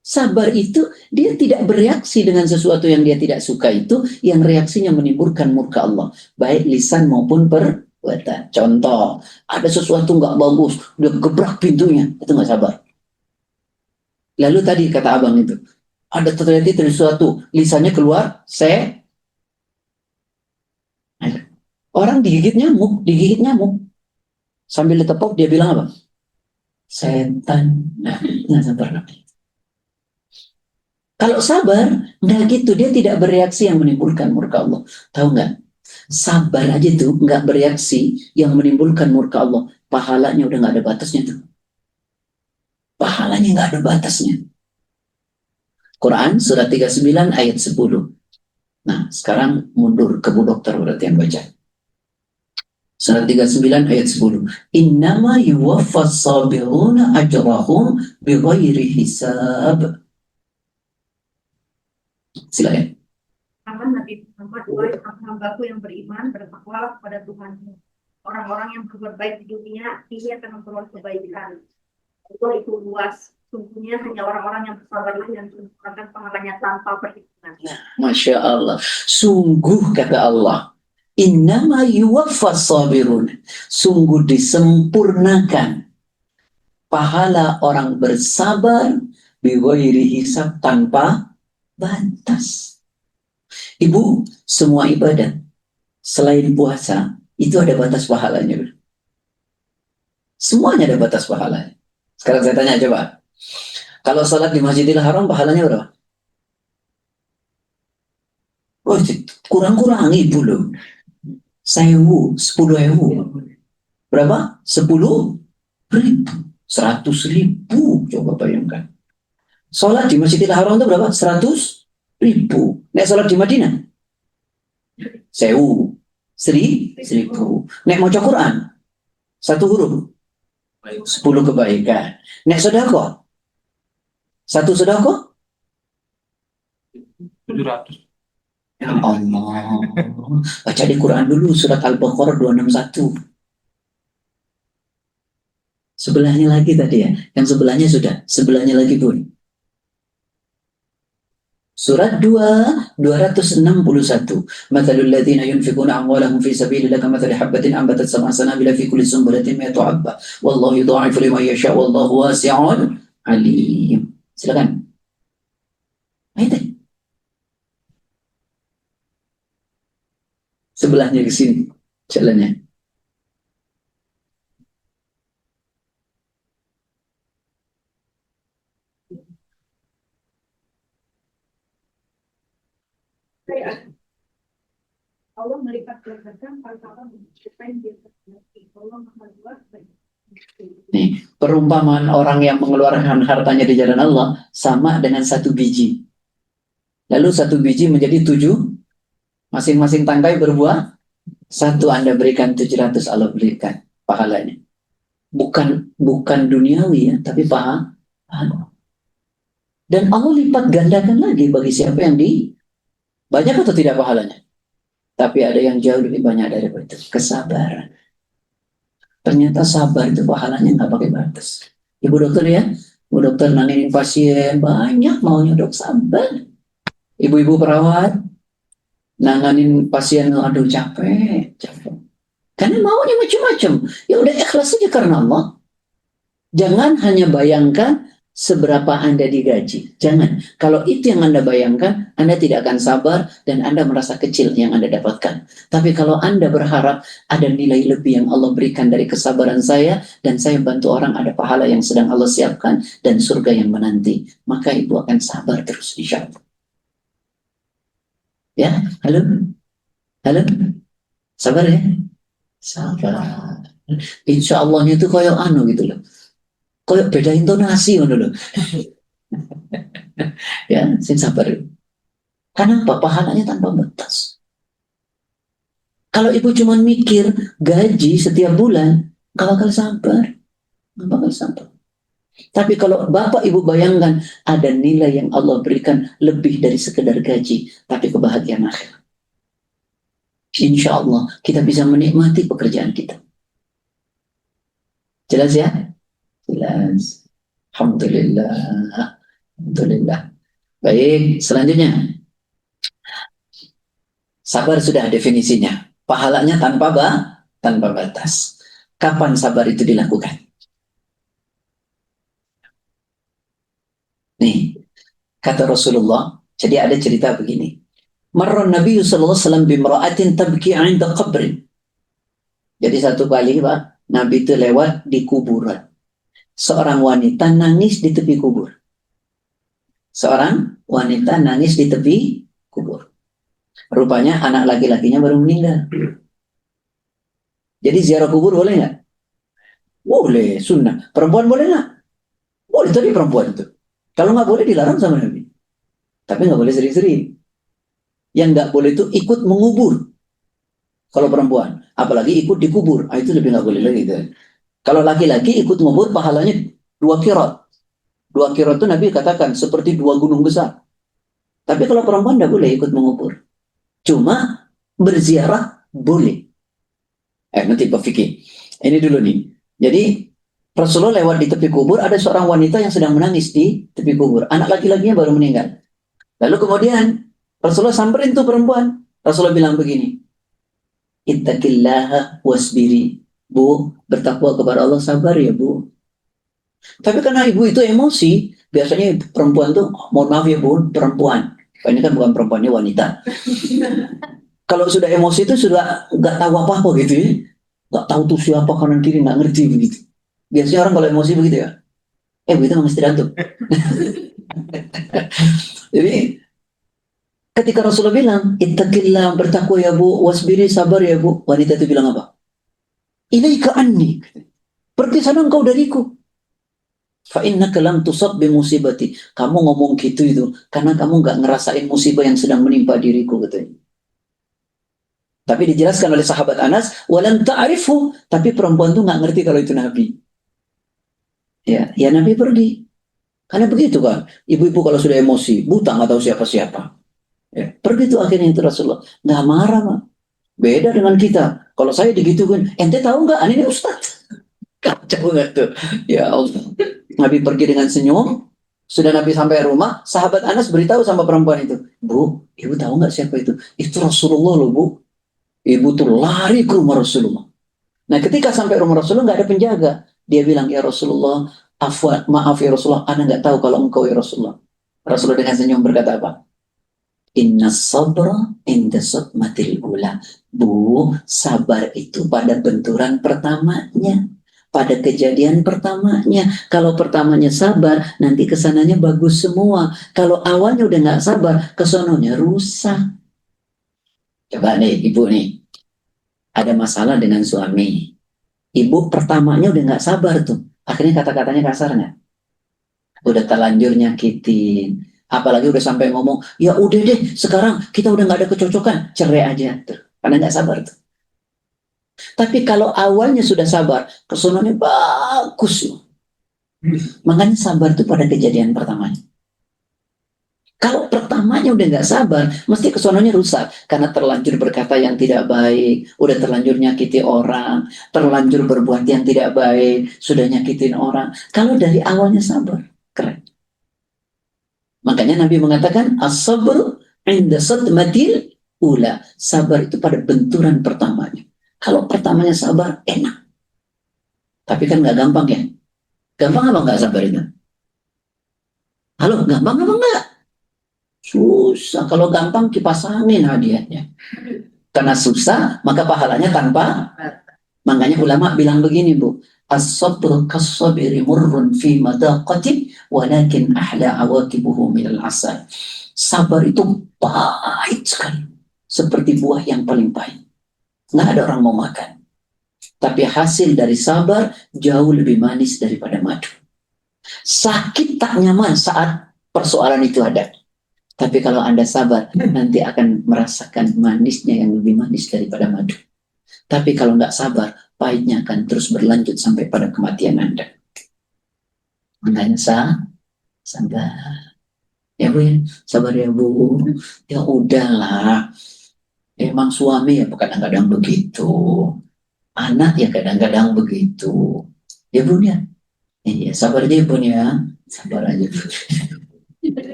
Sabar itu dia tidak bereaksi dengan sesuatu yang dia tidak suka, itu yang reaksinya menimbulkan murka Allah, baik lisan maupun perbuatan. Contoh, ada sesuatu nggak bagus, dia gebrak pintunya, itu nggak sabar. Lalu tadi kata abang itu, ada terjadi sesuatu, lisannya keluar, orang digigit nyamuk, sambil ditepok dia bilang apa? Setan. Nah, nggak sabar namanya. Kalau sabar, nggak gitu, dia tidak bereaksi yang menimbulkan murka Allah. Tahu nggak? Sabar aja tuh nggak bereaksi yang menimbulkan murka Allah, pahalanya udah nggak ada batasnya tuh. Pahalanya nggak ada batasnya. Quran surat 39 ayat 10. Nah, sekarang mundur ke Bu Dokter berarti yang baca. Surat 39 ayat 10. Innama yuwaffas sabiruna ajrahum bighairi hisab. Silakan. Aman Nabi Muhammad, wahai hambaku yang beriman, bertakwalah kepada Tuhanmu. Orang-orang yang berbuat baik di dunia, ia akan memperoleh kebaikan. Itu luas. Sungguhnya hanya orang-orang yang bersabar yang mendapatkan pahalanya tanpa perhitungan. Masya Allah. Sungguh kata Allah, innama yuwaffas sabirun. Sungguh disempurnakan pahala orang bersabar bighairi hisab, tanpa batas. Ibu, semua ibadah selain puasa itu ada batas pahalanya. Semuanya ada batas pahalanya. Sekarang saya tanya coba, kalau salat di Masjidil Haram pahalanya berapa? Oh, kurang-kurang ibu loh. 1000, 10.000. Berapa? 10.000. 100.000. Coba bayangkan. Salat di Masjidil Haram itu berapa? 100.000. Nek salat di Madinah? 1000. 1000. Nek maca Quran? 1 huruf? 10 kebaikan. Nek sedekah? 1 sedekah? 700. Ya Allah. Baca di Quran dulu surat Al-Baqarah 261. Sebelahnya lagi tadi ya. Yang sebelahnya sudah. Sebelahnya lagi pun. Surat 2, 261. Mathalul ladzina yunfikuna amwalahum fi sabilillah kamathali habbatin ambatat sab'a sanabila fi kulli sunbulatin mi'atu habba. Wallahu yudha'ifu liman yasha' wallahu wasi'un alim. Silakan. Ayat. Sebelahnya ke sini jalannya. Allah melipat gandakan pahala supaya dia terjadi. Allah Maha Luas bagi. Nih, perumpamaan orang yang mengeluarkan hartanya di jalan Allah sama dengan 1 biji. Lalu 1 biji menjadi 7. Masing-masing tangkai berbuah 1, Anda berikan 700, Allah berikan pahalanya. Bukan duniawi ya, tapi pahala. Dan Allah lipat gandakan lagi bagi siapa yang banyak atau tidak pahalanya. Tapi ada yang jauh lebih banyak daripada itu, kesabaran. Ternyata sabar itu pahalanya nggak pakai batas. Ibu dokter ya, ibu dokter nanganin pasien banyak maunya dok sabar. Ibu-ibu perawat nanganin pasien, aduh capek. Karena maunya macam-macam. Ya udah ikhlas saja karena Allah. Jangan hanya bayangkan seberapa Anda digaji. Jangan. Kalau itu yang Anda bayangkan, Anda tidak akan sabar dan Anda merasa kecil yang Anda dapatkan. Tapi kalau Anda berharap ada nilai lebih yang Allah berikan dari kesabaran saya dan saya bantu orang, ada pahala yang sedang Allah siapkan dan surga yang menanti, maka ibu akan sabar terus insya Allah. Ya, halo? Halo? Sabar ya? Sabar. Insya Allahnya itu kayak gitu loh. Kayak beda intonasi gitu loh. Ya, sing sabar. Kenapa? Pahalanya tanpa batas. Kalau ibu cuma mikir gaji setiap bulan, gak bakal sabar. Gak bakal sabar. Tapi kalau bapak ibu bayangkan ada nilai yang Allah berikan lebih dari sekedar gaji, tapi kebahagiaan akhir. Insya Allah kita bisa menikmati pekerjaan kita. Jelas ya? Jelas. Alhamdulillah. Alhamdulillah. Baik, selanjutnya. Sabar sudah definisinya. Pahalanya tanpa batas. Kapan sabar itu dilakukan? Nih, kata Rasulullah, jadi ada cerita begini. Marra Nabi sallallahu alaihi wasallam bimra'atin tabki 'inda qabrin. Jadi satu kali, Pak, Nabi itu lewat di kuburan. Seorang wanita nangis di tepi kubur. Seorang wanita nangis di tepi kubur. Rupanya anak laki-lakinya baru meninggal. Jadi ziarah kubur boleh nggak? Boleh, sunnah. Perempuan boleh nggak? Boleh, tapi perempuan itu. Kalau nggak boleh dilarang sama Nabi. Tapi nggak boleh sering-sering. Yang nggak boleh itu ikut mengubur. Kalau perempuan, apalagi ikut dikubur, itu lebih nggak boleh lagi. Kalau laki-laki ikut mengubur, pahalanya 2 qirat. 2 qirat itu Nabi katakan seperti 2 gunung besar. Tapi kalau perempuan nggak boleh ikut mengubur. Cuma berziarah boleh. Nanti Pak Fikih. Ini dulu nih. Jadi Rasulullah lewat di tepi kubur, ada seorang wanita yang sedang menangis di tepi kubur. Anak laki-lakinya baru meninggal. Lalu kemudian Rasulullah samperin tuh perempuan. Rasulullah bilang begini, ittaqillaha wasbiri. Bu, bertakwa kepada Allah, sabar ya Bu. Tapi karena ibu itu emosi, biasanya perempuan tuh, mohon maaf ya Bu, perempuan. Ini kan bukan perempuannya, wanita. Kalau sudah emosi itu sudah nggak tahu apa-apa gitu ya. Nggak tahu tuh siapa kanan kiri, nggak ngerti begitu. Biasanya orang kalau emosi begitu ya. Begitu memang istirahat tuh. Jadi ketika Rasulullah bilang, ittaqillah, bertakwa ya bu, wasbiri, sabar ya bu. Wanita itu bilang apa? Ilaika anni. Pergi sana engkau dariku. Fa innaka lam tusab bi musibati. Kamu ngomong gitu itu karena kamu nggak ngerasain musibah yang sedang menimpa diriku, katanya. Tapi dijelaskan oleh sahabat Anas, walan ta'rifu, tapi perempuan itu nggak ngerti kalau itu Nabi. Ya Nabi pergi. Karena begitu kan, ibu-ibu kalau sudah emosi, buta nggak tahu siapa-siapa. Ya, pergi tuh akhirnya itu Rasulullah. Nggak marah, Mak. Beda dengan kita. Kalau saya digituin, ente tahu nggak? Ini Ustaz. Kacau nggak tuh? Ya Allah. Nabi pergi dengan senyum. Sudah Nabi sampai rumah, sahabat Anas beritahu sama perempuan itu, Bu, ibu tahu nggak siapa itu? Itu Rasulullah loh, Bu. Ibu tuh lari ke rumah Rasulullah. Nah, ketika sampai rumah Rasulullah nggak ada penjaga. Dia bilang, ya Rasulullah, maaf ya Rasulullah, ana nggak tahu kalau engkau ya Rasulullah. Rasulullah dengan senyum berkata apa? Inna sabra inda sadmatil ula. Bu, sabar itu pada benturan pertamanya. Pada kejadian pertamanya. Kalau pertamanya sabar, nanti kesananya bagus semua. Kalau awalnya udah nggak sabar, kesononya rusak. Coba nih, ibu nih. Ada masalah dengan suami. Ibu pertamanya udah nggak sabar tuh. Akhirnya kata-katanya kasar nggak? Udah terlanjur nyakitin. Apalagi udah sampai ngomong, ya udah deh, sekarang kita udah nggak ada kecocokan, cerai aja tuh. Karena nggak sabar tuh. Tapi kalau awalnya sudah sabar, kesononya bagus loh. Makanya sabar itu pada kejadian pertamanya. Kalau pertamanya udah nggak sabar, mesti kesononya rusak. Karena terlanjur berkata yang tidak baik, udah terlanjur nyakiti orang, terlanjur berbuat yang tidak baik, sudah nyakitin orang. Kalau dari awalnya sabar, keren. Makanya Nabi mengatakan, as-sabr inda sadmatil ula. Sabar itu pada benturan pertamanya. Kalau pertamanya sabar, enak. Tapi kan nggak gampang ya. Gampang apa nggak sabar itu? Halo, gampang apa nggak? Susah. Kalau gampang kipas angin hadiahnya. Karena susah, maka pahalanya tanpa. Makanya ulama bilang begini, Bu. As-sabru kas-sabiri murrun fi madaqatin walakin ahla awakibuhu minal asal. Sabar itu pahit sekali. Seperti buah yang paling pahit. Nggak ada orang mau makan. Tapi hasil dari sabar jauh lebih manis daripada madu. Sakit tak nyaman saat persoalan itu ada. Tapi kalau Anda sabar, nanti akan merasakan manisnya yang lebih manis daripada madu. Tapi kalau nggak sabar, pahitnya akan terus berlanjut sampai pada kematian Anda. Makanya sabar. Ya Bu, ya. Sabar ya Bu. Ya udahlah. Emang suami ya kadang-kadang begitu. Anak ya kadang-kadang begitu. Ya Bu ya. Iya, sabar aja Bu ya. Sabar aja Bu.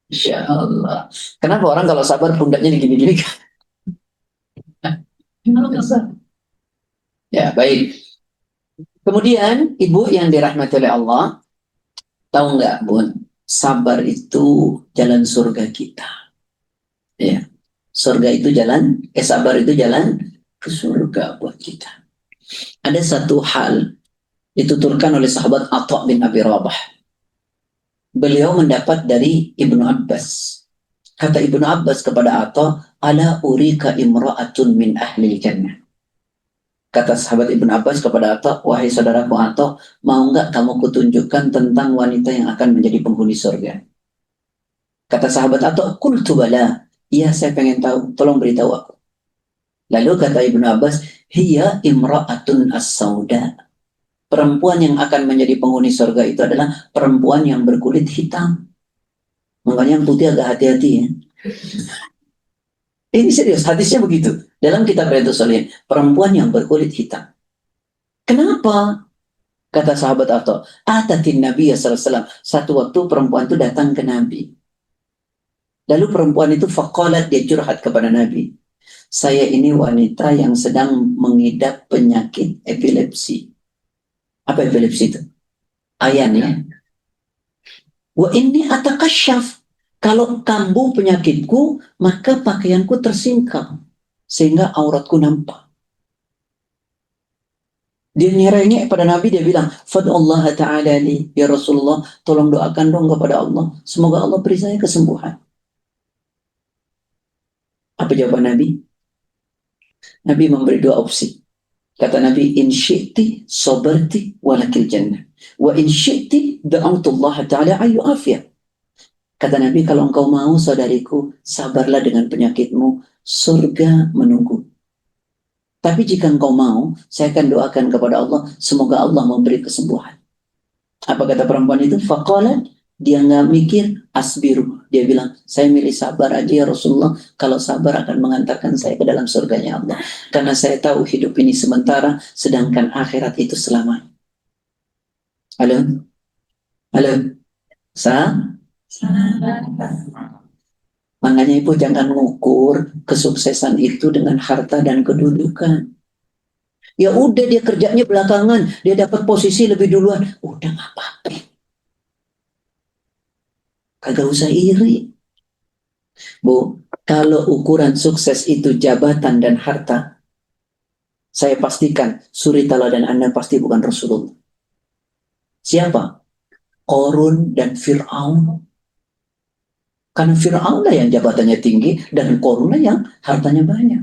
Insya Allah. Kenapa orang kalau sabar pundaknya digini-gini? Ya, baik. Kemudian, ibu yang dirahmati oleh Allah, tahu nggak, Bun? Sabar itu jalan surga kita. Ya, surga itu sabar itu jalan ke surga buat kita. Ada satu hal dituturkan oleh sahabat Atha bin Abi Rabah. Beliau mendapat dari Ibnu Abbas. Kata Ibnu Abbas kepada Atha, ala urika imra'atun min ahli jannah. Kata sahabat Ibnu Abbas kepada Atha, wahai saudaraku Atha, mau nggak kamu kutunjukkan tentang wanita yang akan menjadi penghuni surga? Kata sahabat Atha, qultu bala. Iya, saya pengen tahu, tolong beritahu aku. Lalu kata Ibnu Abbas, hiya imra'atun as-sauda. Perempuan yang akan menjadi penghuni surga itu adalah perempuan yang berkulit hitam. Makanya yang putih agak hati-hati ya. Ini serius, hadisnya begitu. Dalam kitab Riyadhus Shalihin, perempuan yang berkulit hitam. Kenapa? Kata sahabat Atha, atatin Nabi sallallahu alaihi wasallam. Satu waktu perempuan itu datang ke Nabi. Lalu perempuan itu faqalat, dia curhat kepada Nabi. Saya ini wanita yang sedang mengidap penyakit epilepsi. Apa epilepsi itu? Ayan ya. Wa inni atakasyaf. Kalau kambuh penyakitku, maka pakaianku tersingkap sehingga auratku nampak. Dia nyerengek pada Nabi, dia bilang, Fad'allah ta'ala li, ya Rasulullah, tolong doakan dong kepada Allah. Semoga Allah beri saya kesembuhan. Apa jawaban Nabi? Nabi memberi dua opsi. Kata Nabi, in syi'ti sabarti walakil jannah. Wa in syi'ti da'autullah ta'ala ayu afiyah. Kata Nabi, kalau engkau mau saudariku, sabarlah dengan penyakitmu, surga menunggu. Tapi jika engkau mau, saya akan doakan kepada Allah, semoga Allah memberi kesembuhan. Apa kata perempuan itu? Faqalat, dia nggak mikir, asbiru. Dia bilang, saya milih sabar aja ya Rasulullah, kalau sabar akan mengantarkan saya ke dalam surganya Allah. Karena saya tahu hidup ini sementara, sedangkan akhirat itu selamanya. Halo? Halo? Makanya ibu jangan mengukur kesuksesan itu dengan harta dan kedudukan. Ya udah dia kerjanya belakangan, dia dapat posisi lebih duluan, udah nggak apa-apa. Kagak usah iri. Bu, kalau ukuran sukses itu jabatan dan harta, saya pastikan suri teladan Anda pasti bukan Rasulullah. Siapa? Qarun dan Fir'aun. Karena Fir'aun lah yang jabatannya tinggi dan Qarun lah yang hartanya banyak.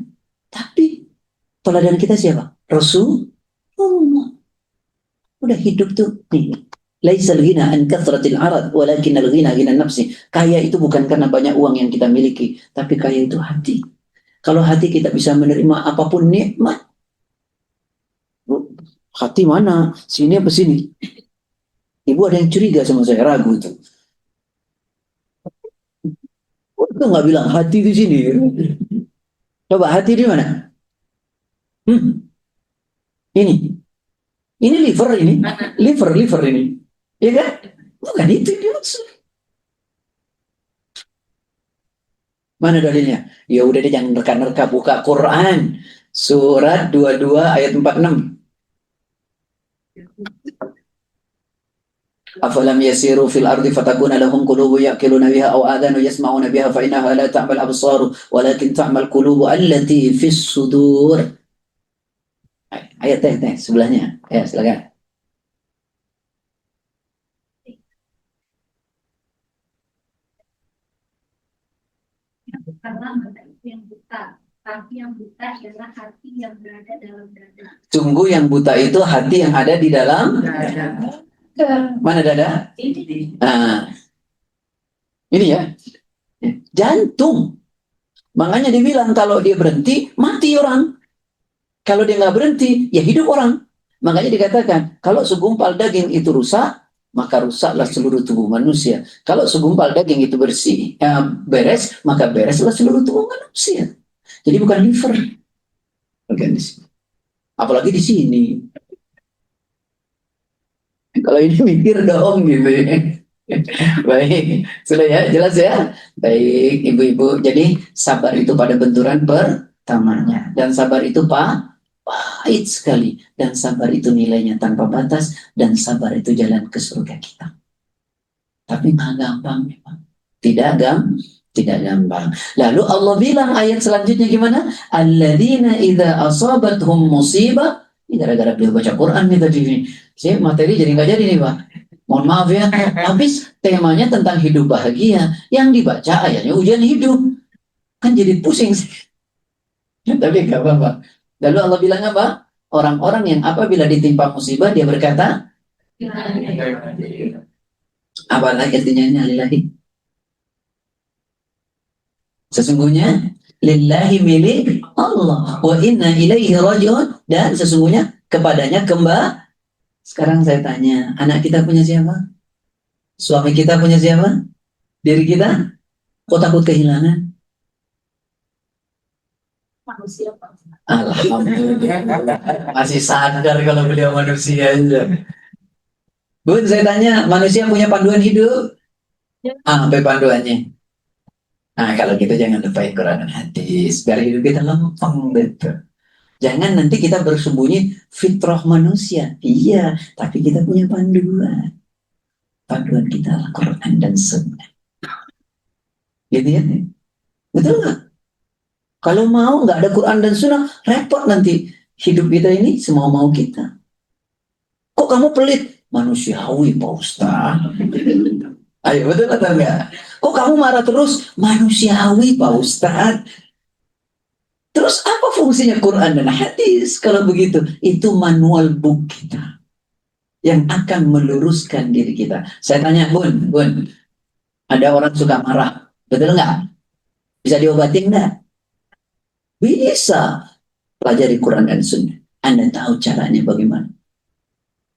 Tapi teladan kita siapa? Rasulullah. Udah hidup tuh nih. Laisal ghina an kathratil arad walakinnal ghina ghina nafsi. Kaya itu bukan karena banyak uang yang kita miliki, tapi kaya itu hati. Kalau hati kita bisa menerima apapun nikmat. Hati mana? Sini apa sini? Ibu ada yang curiga sama saya, ragu itu. Itu nggak bilang hati di sini. Coba hati di mana? Ini liver ini, liver ini, ya kan? Bukan itu dimaksud. Mana dalilnya? Ya udah deh jangan nerka-nerka, buka Quran surat 22 ayat 46. Afalam yasiru fil ardi fatakuna lahum qulubu ya'qiluna biha aw adhanu yasma'una biha fa innaha la ta'mal absar walakin ta'mal qulubu allati fis sudur. Ayat teh sebelahnya. Ya, silakan. Karena mata itu yang buta, tapi yang buta adalah hati yang berada dalam dada. Sungguh yang buta itu hati yang ada di dalam dada. Mana dada? Ini. Nah, ini ya, jantung. Makanya dibilang kalau dia berhenti, mati orang. Kalau dia nggak berhenti, ya hidup orang. Makanya dikatakan, kalau segumpal daging itu rusak, maka rusaklah seluruh tubuh manusia. Kalau segumpal daging itu bersih, beres, maka bereslah seluruh tubuh manusia. Jadi bukan liver. Bukan di sini. Apalagi di sini. Kalau ini mikir dong gitu ya. Baik, sudah ya, jelas ya. Baik, ibu-ibu. Jadi sabar itu pada benturan pertamanya. Dan sabar itu pahit sekali. Dan sabar itu nilainya tanpa batas. Dan sabar itu jalan ke surga kita. Tapi nggak gampang memang. Tidak gampang. Lalu Allah bilang ayat selanjutnya gimana? Alladzina idza asabathum musibah. Ini gara-gara beliau baca Quran nih tadi. Saya materi jadi nggak jadi nih Pak. Mohon maaf ya. Habis temanya tentang hidup bahagia. Yang dibaca ayatnya ujian hidup. Kan jadi pusing. Tapi nggak apa-apa. Lalu Allah bilang apa? Orang-orang yang apabila ditimpa musibah dia berkata, apa lagi artinya lillahi? Sesungguhnya lillahi milik Allah wa inna ilaihi raji'un, dan sesungguhnya kepadanya kembali. Sekarang saya tanya, anak kita punya siapa? Suami kita punya siapa? Diri kita? Kok takut kehilangan? Manusia Pak. Alhamdulillah. Masih sadar kalau beliau manusia aja. Bun, saya tanya, manusia punya panduan hidup? Apa panduannya? Nah, kalau gitu jangan lupain Quran dan hadis. Biar hidup kita lempeng gitu. Jangan nanti kita bersembunyi fitrah manusia. Iya, tapi kita punya panduan. Panduan kita Al-Quran dan Sunnah. Gitu ya. Betul nggak? Kalau mau nggak ada Quran dan Sunnah, repot nanti hidup kita ini semau-mau kita. Kok kamu pelit? Manusiawi, Pak Ustaz. Ayo, betul atau enggak? Kok kamu marah terus? Manusiawi, Pak Ustaz. Terus apa fungsinya Quran dan hadis? Kalau begitu, itu manual book kita yang akan meluruskan diri kita. Saya tanya, Bun, ada orang suka marah, betul nggak? Bisa diobatin nggak? Bisa. Pelajari Quran dan Sunnah. Anda tahu caranya bagaimana?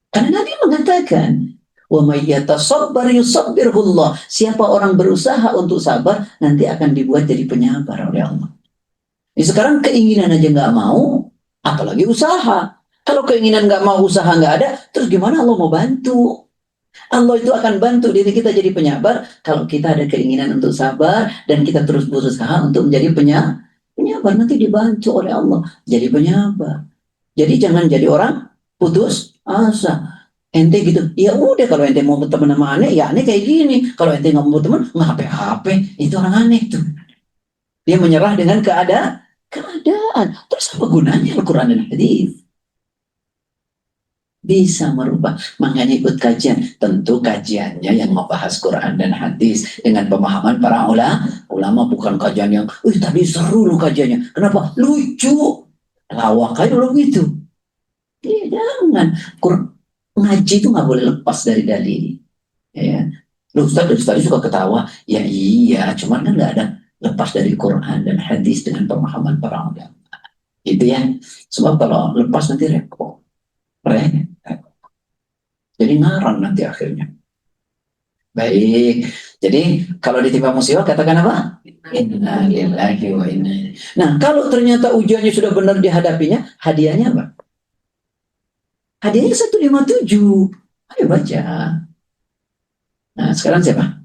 Karena Nabi mengatakan, wa may yatasabbar yusabbirhullah. Siapa orang berusaha untuk sabar, nanti akan dibuat jadi penyabar oleh Allah. Sekarang keinginan aja nggak mau, apalagi usaha. Kalau keinginan nggak mau, usaha nggak ada, terus gimana Allah mau bantu? Allah itu akan bantu diri kita jadi penyabar kalau kita ada keinginan untuk sabar dan kita terus berusaha untuk menjadi penyabar. Nanti dibantu oleh Allah jadi penyabar. Jadi jangan jadi orang putus asa. Ente gitu, ya udah kalau ente mau berteman sama aneh, ya aneh kayak gini. Kalau ente nggak mau berteman, nggak HP-HP. Itu orang aneh tuh. Dia menyerah dengan keadaan. Terus apa gunanya Al-Quran dan Hadis? Bisa merubah. Makanya ikut kajian. Tentu kajiannya yang membahas Quran dan Hadis dengan pemahaman para ulama, bukan kajian yang, tadi seru loh kajiannya. Kenapa? Lucu. Lawak aja lo gitu. Jangan. Ngaji itu nggak boleh lepas dari dalil. Ya. Lu Ustaz tadi suka ketawa. Ya iya, cuman kan nggak ada lepas dari Quran dan Hadis dengan pemahaman para ulama. Itu ya. Sebab kalau lepas nanti repot. Jadi ngarang nanti akhirnya. Baik. Jadi kalau ditimpa musibah katakan apa? Inna lillahi wa inna ilaihi. Nah, kalau ternyata ujiannya sudah benar dihadapinya, hadiahnya apa? Hadiahnya 157. Ayo baca. Nah, sekarang siapa?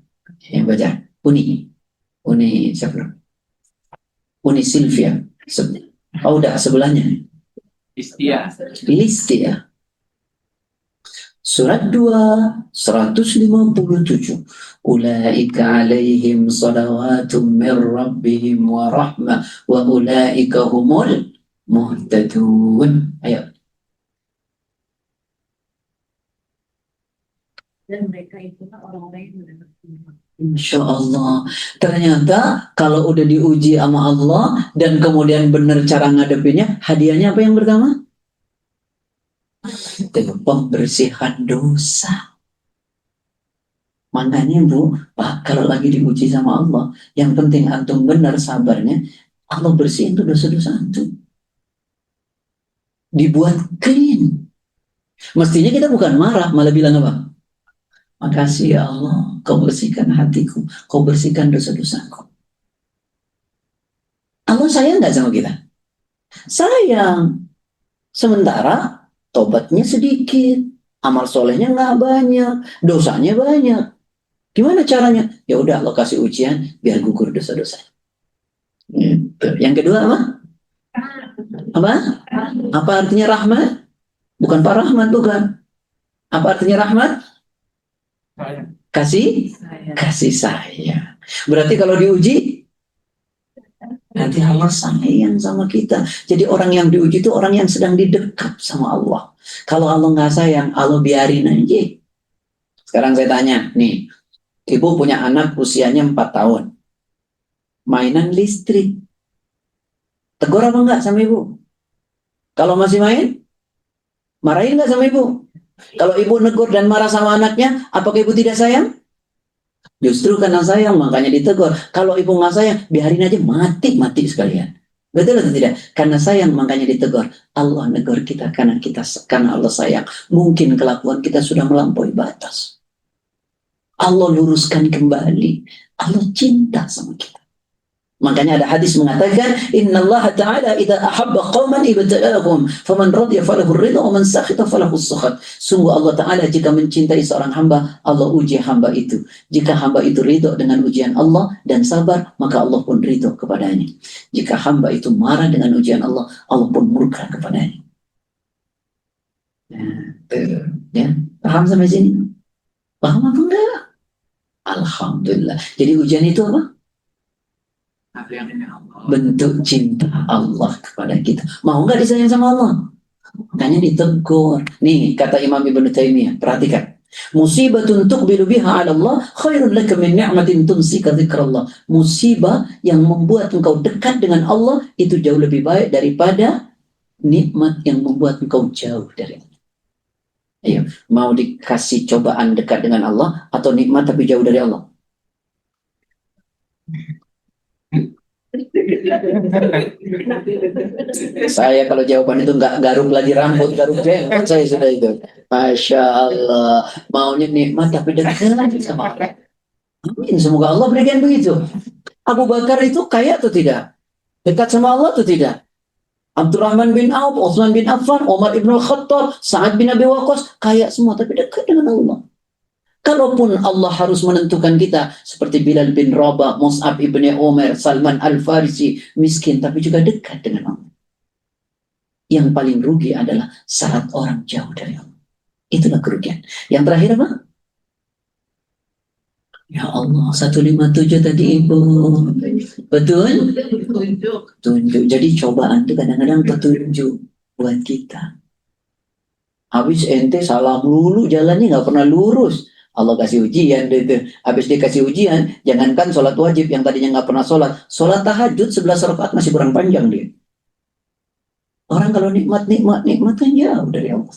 Yang baca? Uni siapa? Uni Silvia. Udah sebelahnya. Listia. Surat 2, 157. Ulaika alaihim salawatum min rabbihim wa rahmah wa ulaika humul muhtadun. Ayo. Dan mereka itulah orang-orang yang mendapat iman. Insya Allah. Ternyata kalau udah diuji sama Allah dan kemudian benar cara ngadepinnya, hadiahnya apa yang pertama? Pembersihan dosa. Makanya Bu, Pak, kalau lagi diuji sama Allah, yang penting antum benar sabarnya, Allah bersihin tuh dosa-dosa antum. Dibuat clean. Mestinya kita bukan marah, malah bilang apa? Makasih ya Allah, kau bersihkan hatiku, kau bersihkan dosa-dosaku. Allah sayang nggak sama kita? Sayang. Sementara tobatnya sedikit, amal solehnya nggak banyak, dosanya banyak. Gimana caranya? Ya udah Allah kasih ujian biar gugur dosa-dosa. Gitu. Yang kedua apa? Apa? Apa artinya rahmat? Bukan Pak Rahmat, bukan. Apa artinya rahmat? Kasih sayang. Berarti kalau diuji nanti Allah sayang sama kita. Jadi orang yang diuji itu orang yang sedang didekat sama Allah. Kalau Allah nggak sayang, Allah biarin aja. Sekarang saya tanya, nih, ibu punya anak usianya 4 tahun. Mainan listrik. Tegur apa enggak sama ibu? Kalau masih main, marahin nggak sama ibu? Kalau ibu negur dan marah sama anaknya, apakah ibu tidak sayang? Justru karena sayang makanya ditegur. Kalau ibu nggak sayang, biarin aja mati sekalian. Betul atau tidak? Karena sayang makanya ditegur. Allah negur kita karena Allah sayang. Mungkin kelakuan kita sudah melampaui batas. Allah luruskan kembali. Allah cinta sama kita. Makanya ada hadis mengatakan, Innallaha ta'ala idza ahabba qauman ibta'ahum, faman radiya falahu ridha wa man sakhita falahu as-sakhat. Sungguh Allah Ta'ala jika mencintai seorang hamba, Allah uji hamba itu. Jika hamba itu ridho dengan ujian Allah dan sabar, maka Allah pun ridho kepadanya. Jika hamba itu marah dengan ujian Allah, Allah pun murka kepadanya. Ya, paham sampai sini? Paham apa enggak? Alhamdulillah. Jadi ujian itu apa? Ada yang ini Allah. Bentuk cinta Allah kepada kita. Mau nggak disayang sama Allah? Makanya ditegur. Nih kata Imam Ibnu Taimiyah, perhatikan. Musibatun tuqbilu biha 'ala Allah khairun laka min ni'matin tumsika dzikrallah. Musibah yang membuat engkau dekat dengan Allah itu jauh lebih baik daripada nikmat yang membuat engkau jauh dari Allah. Ayo, mau dikasih cobaan dekat dengan Allah atau nikmat tapi jauh dari Allah? Saya kalau jawaban itu nggak garuk lagi rambut, garuk jenggot saya sudah itu. Masya Allah, maunya nikmat tapi dekat sama Allah. Amin, semoga Allah berikan begitu. Abu Bakar itu kaya atau tidak? Dekat sama Allah atau tidak? Abdurrahman bin Auf, Utsman bin Affan, Umar ibn Khattab, Sa'ad bin Abi Waqqas, kaya semua tapi dekat dengan Allah. Kalaupun Allah harus menentukan kita seperti Bilal bin Rabah, Mus'ab ibn Umar, Salman al-Farisi, miskin tapi juga dekat dengan Allah. Yang paling rugi adalah saat orang jauh dari Allah. Itulah kerugian. Yang terakhir apa? Ya Allah, 157 tadi Ibu. Betul? Tunjuk. Jadi cobaan itu kadang-kadang petunjuk buat kita. Habis ente salah melulu jalannya nggak pernah lurus. Allah kasih ujian itu. Habis dikasih ujian, jangankan sholat wajib yang tadinya nggak pernah sholat tahajud 11 rakaat masih kurang panjang dia. Orang kalau nikmat kan jauh dari Allah.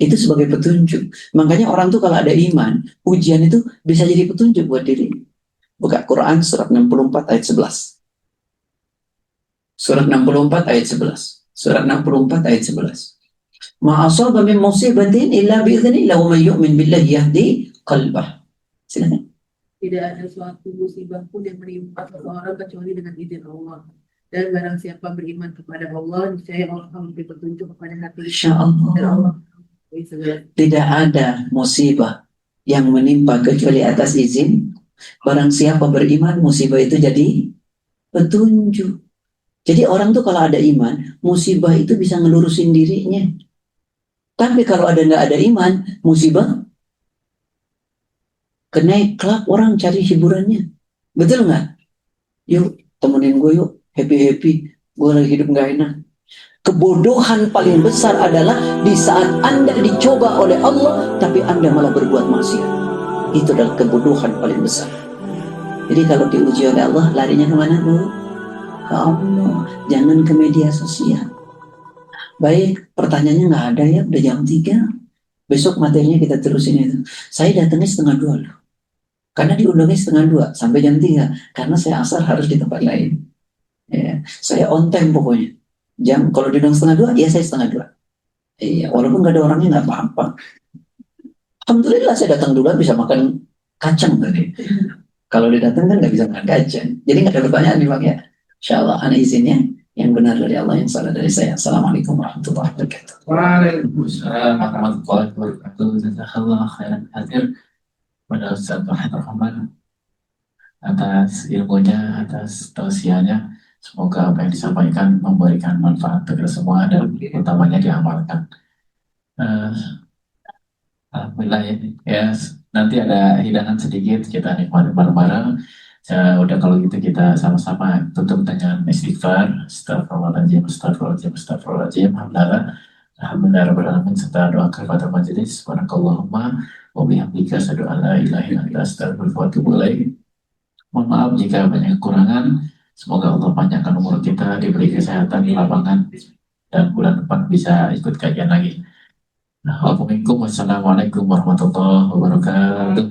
Itu sebagai petunjuk. Makanya orang tuh kalau ada iman, ujian itu bisa jadi petunjuk buat diri. Buka Quran surat 64 ayat 11. Surat 64 ayat 11. Surat 64 ayat 11. Ma'asaba min musibatin illa bi'idznillah wa man yu'min billahi yahdi qalbah. Silakan. Tidak ada suatu musibah pun yang menimpa seseorang kecuali dengan izin Allah. Dan barang siapa beriman kepada Allah, niscaya Allah akan memberi petunjuk kepada hati. Insya Allah. Tidak ada musibah yang menimpa kecuali atas izin. Barang siapa beriman, musibah itu jadi petunjuk. Jadi orang tuh kalau ada iman, musibah itu bisa ngelurusin dirinya. Tapi kalau nggak ada iman, musibah kena klub orang cari hiburannya. Betul nggak? Yuk temenin gue yuk, happy. Gue lagi hidup nggak enak. Kebodohan paling besar adalah di saat Anda dicoba oleh Allah, tapi Anda malah berbuat maksiat. Itu adalah kebodohan paling besar. Jadi kalau diuji oleh Allah, larinya kemana dulu? Ke Allah, jangan ke media sosial. Baik, pertanyaannya nggak ada ya, udah jam 3. Besok materinya kita terusin itu. Saya datangnya 1:30 loh. Karena diundangnya 1:30 sampai jam 3. Karena saya asal harus di tempat lain. Ya, saya on time pokoknya. Kalau diundang 1:30, ya saya 1:30. Iya, walaupun nggak ada orangnya nggak apa-apa. Alhamdulillah saya datang duluan bisa makan kacang tadi. Kalau dia datang kan nggak bisa makan kacang. Jadi nggak ada pertanyaan nih Bang ya. Insya Allah, ana izinnya. Yang benar dari Allah, yang salah dari saya. Assalamualaikum warahmatullahi wabarakatuh. Waalaikumsalam warahmatullahi wabarakatuh. Jazakallah khairan hadir pada Ustaz Wahid Rahman atas ilmunya, atas tausiahnya. Semoga apa yang disampaikan memberikan manfaat bagi semua dan utamanya diamalkan. Alhamdulillah ya, nanti ada hidangan sedikit kita nikmati bareng-bareng. Udah kalau gitu kita sama-sama tutup dengan istighfar. Astagfirullahaladzim, alhamdulillah rabbil alamin, serta doa kepada majelis. Subhanakallahumma wa bihamdika asyhadu an la ilaha illa anta astaghfiruka wa atubu ilaik. Mohon maaf jika banyak kekurangan. Semoga Allah panjangkan umur kita, diberi kesehatan di lapangan, dan bulan depan bisa ikut kajian lagi. Wassalamualaikum warahmatullahi wabarakatuh.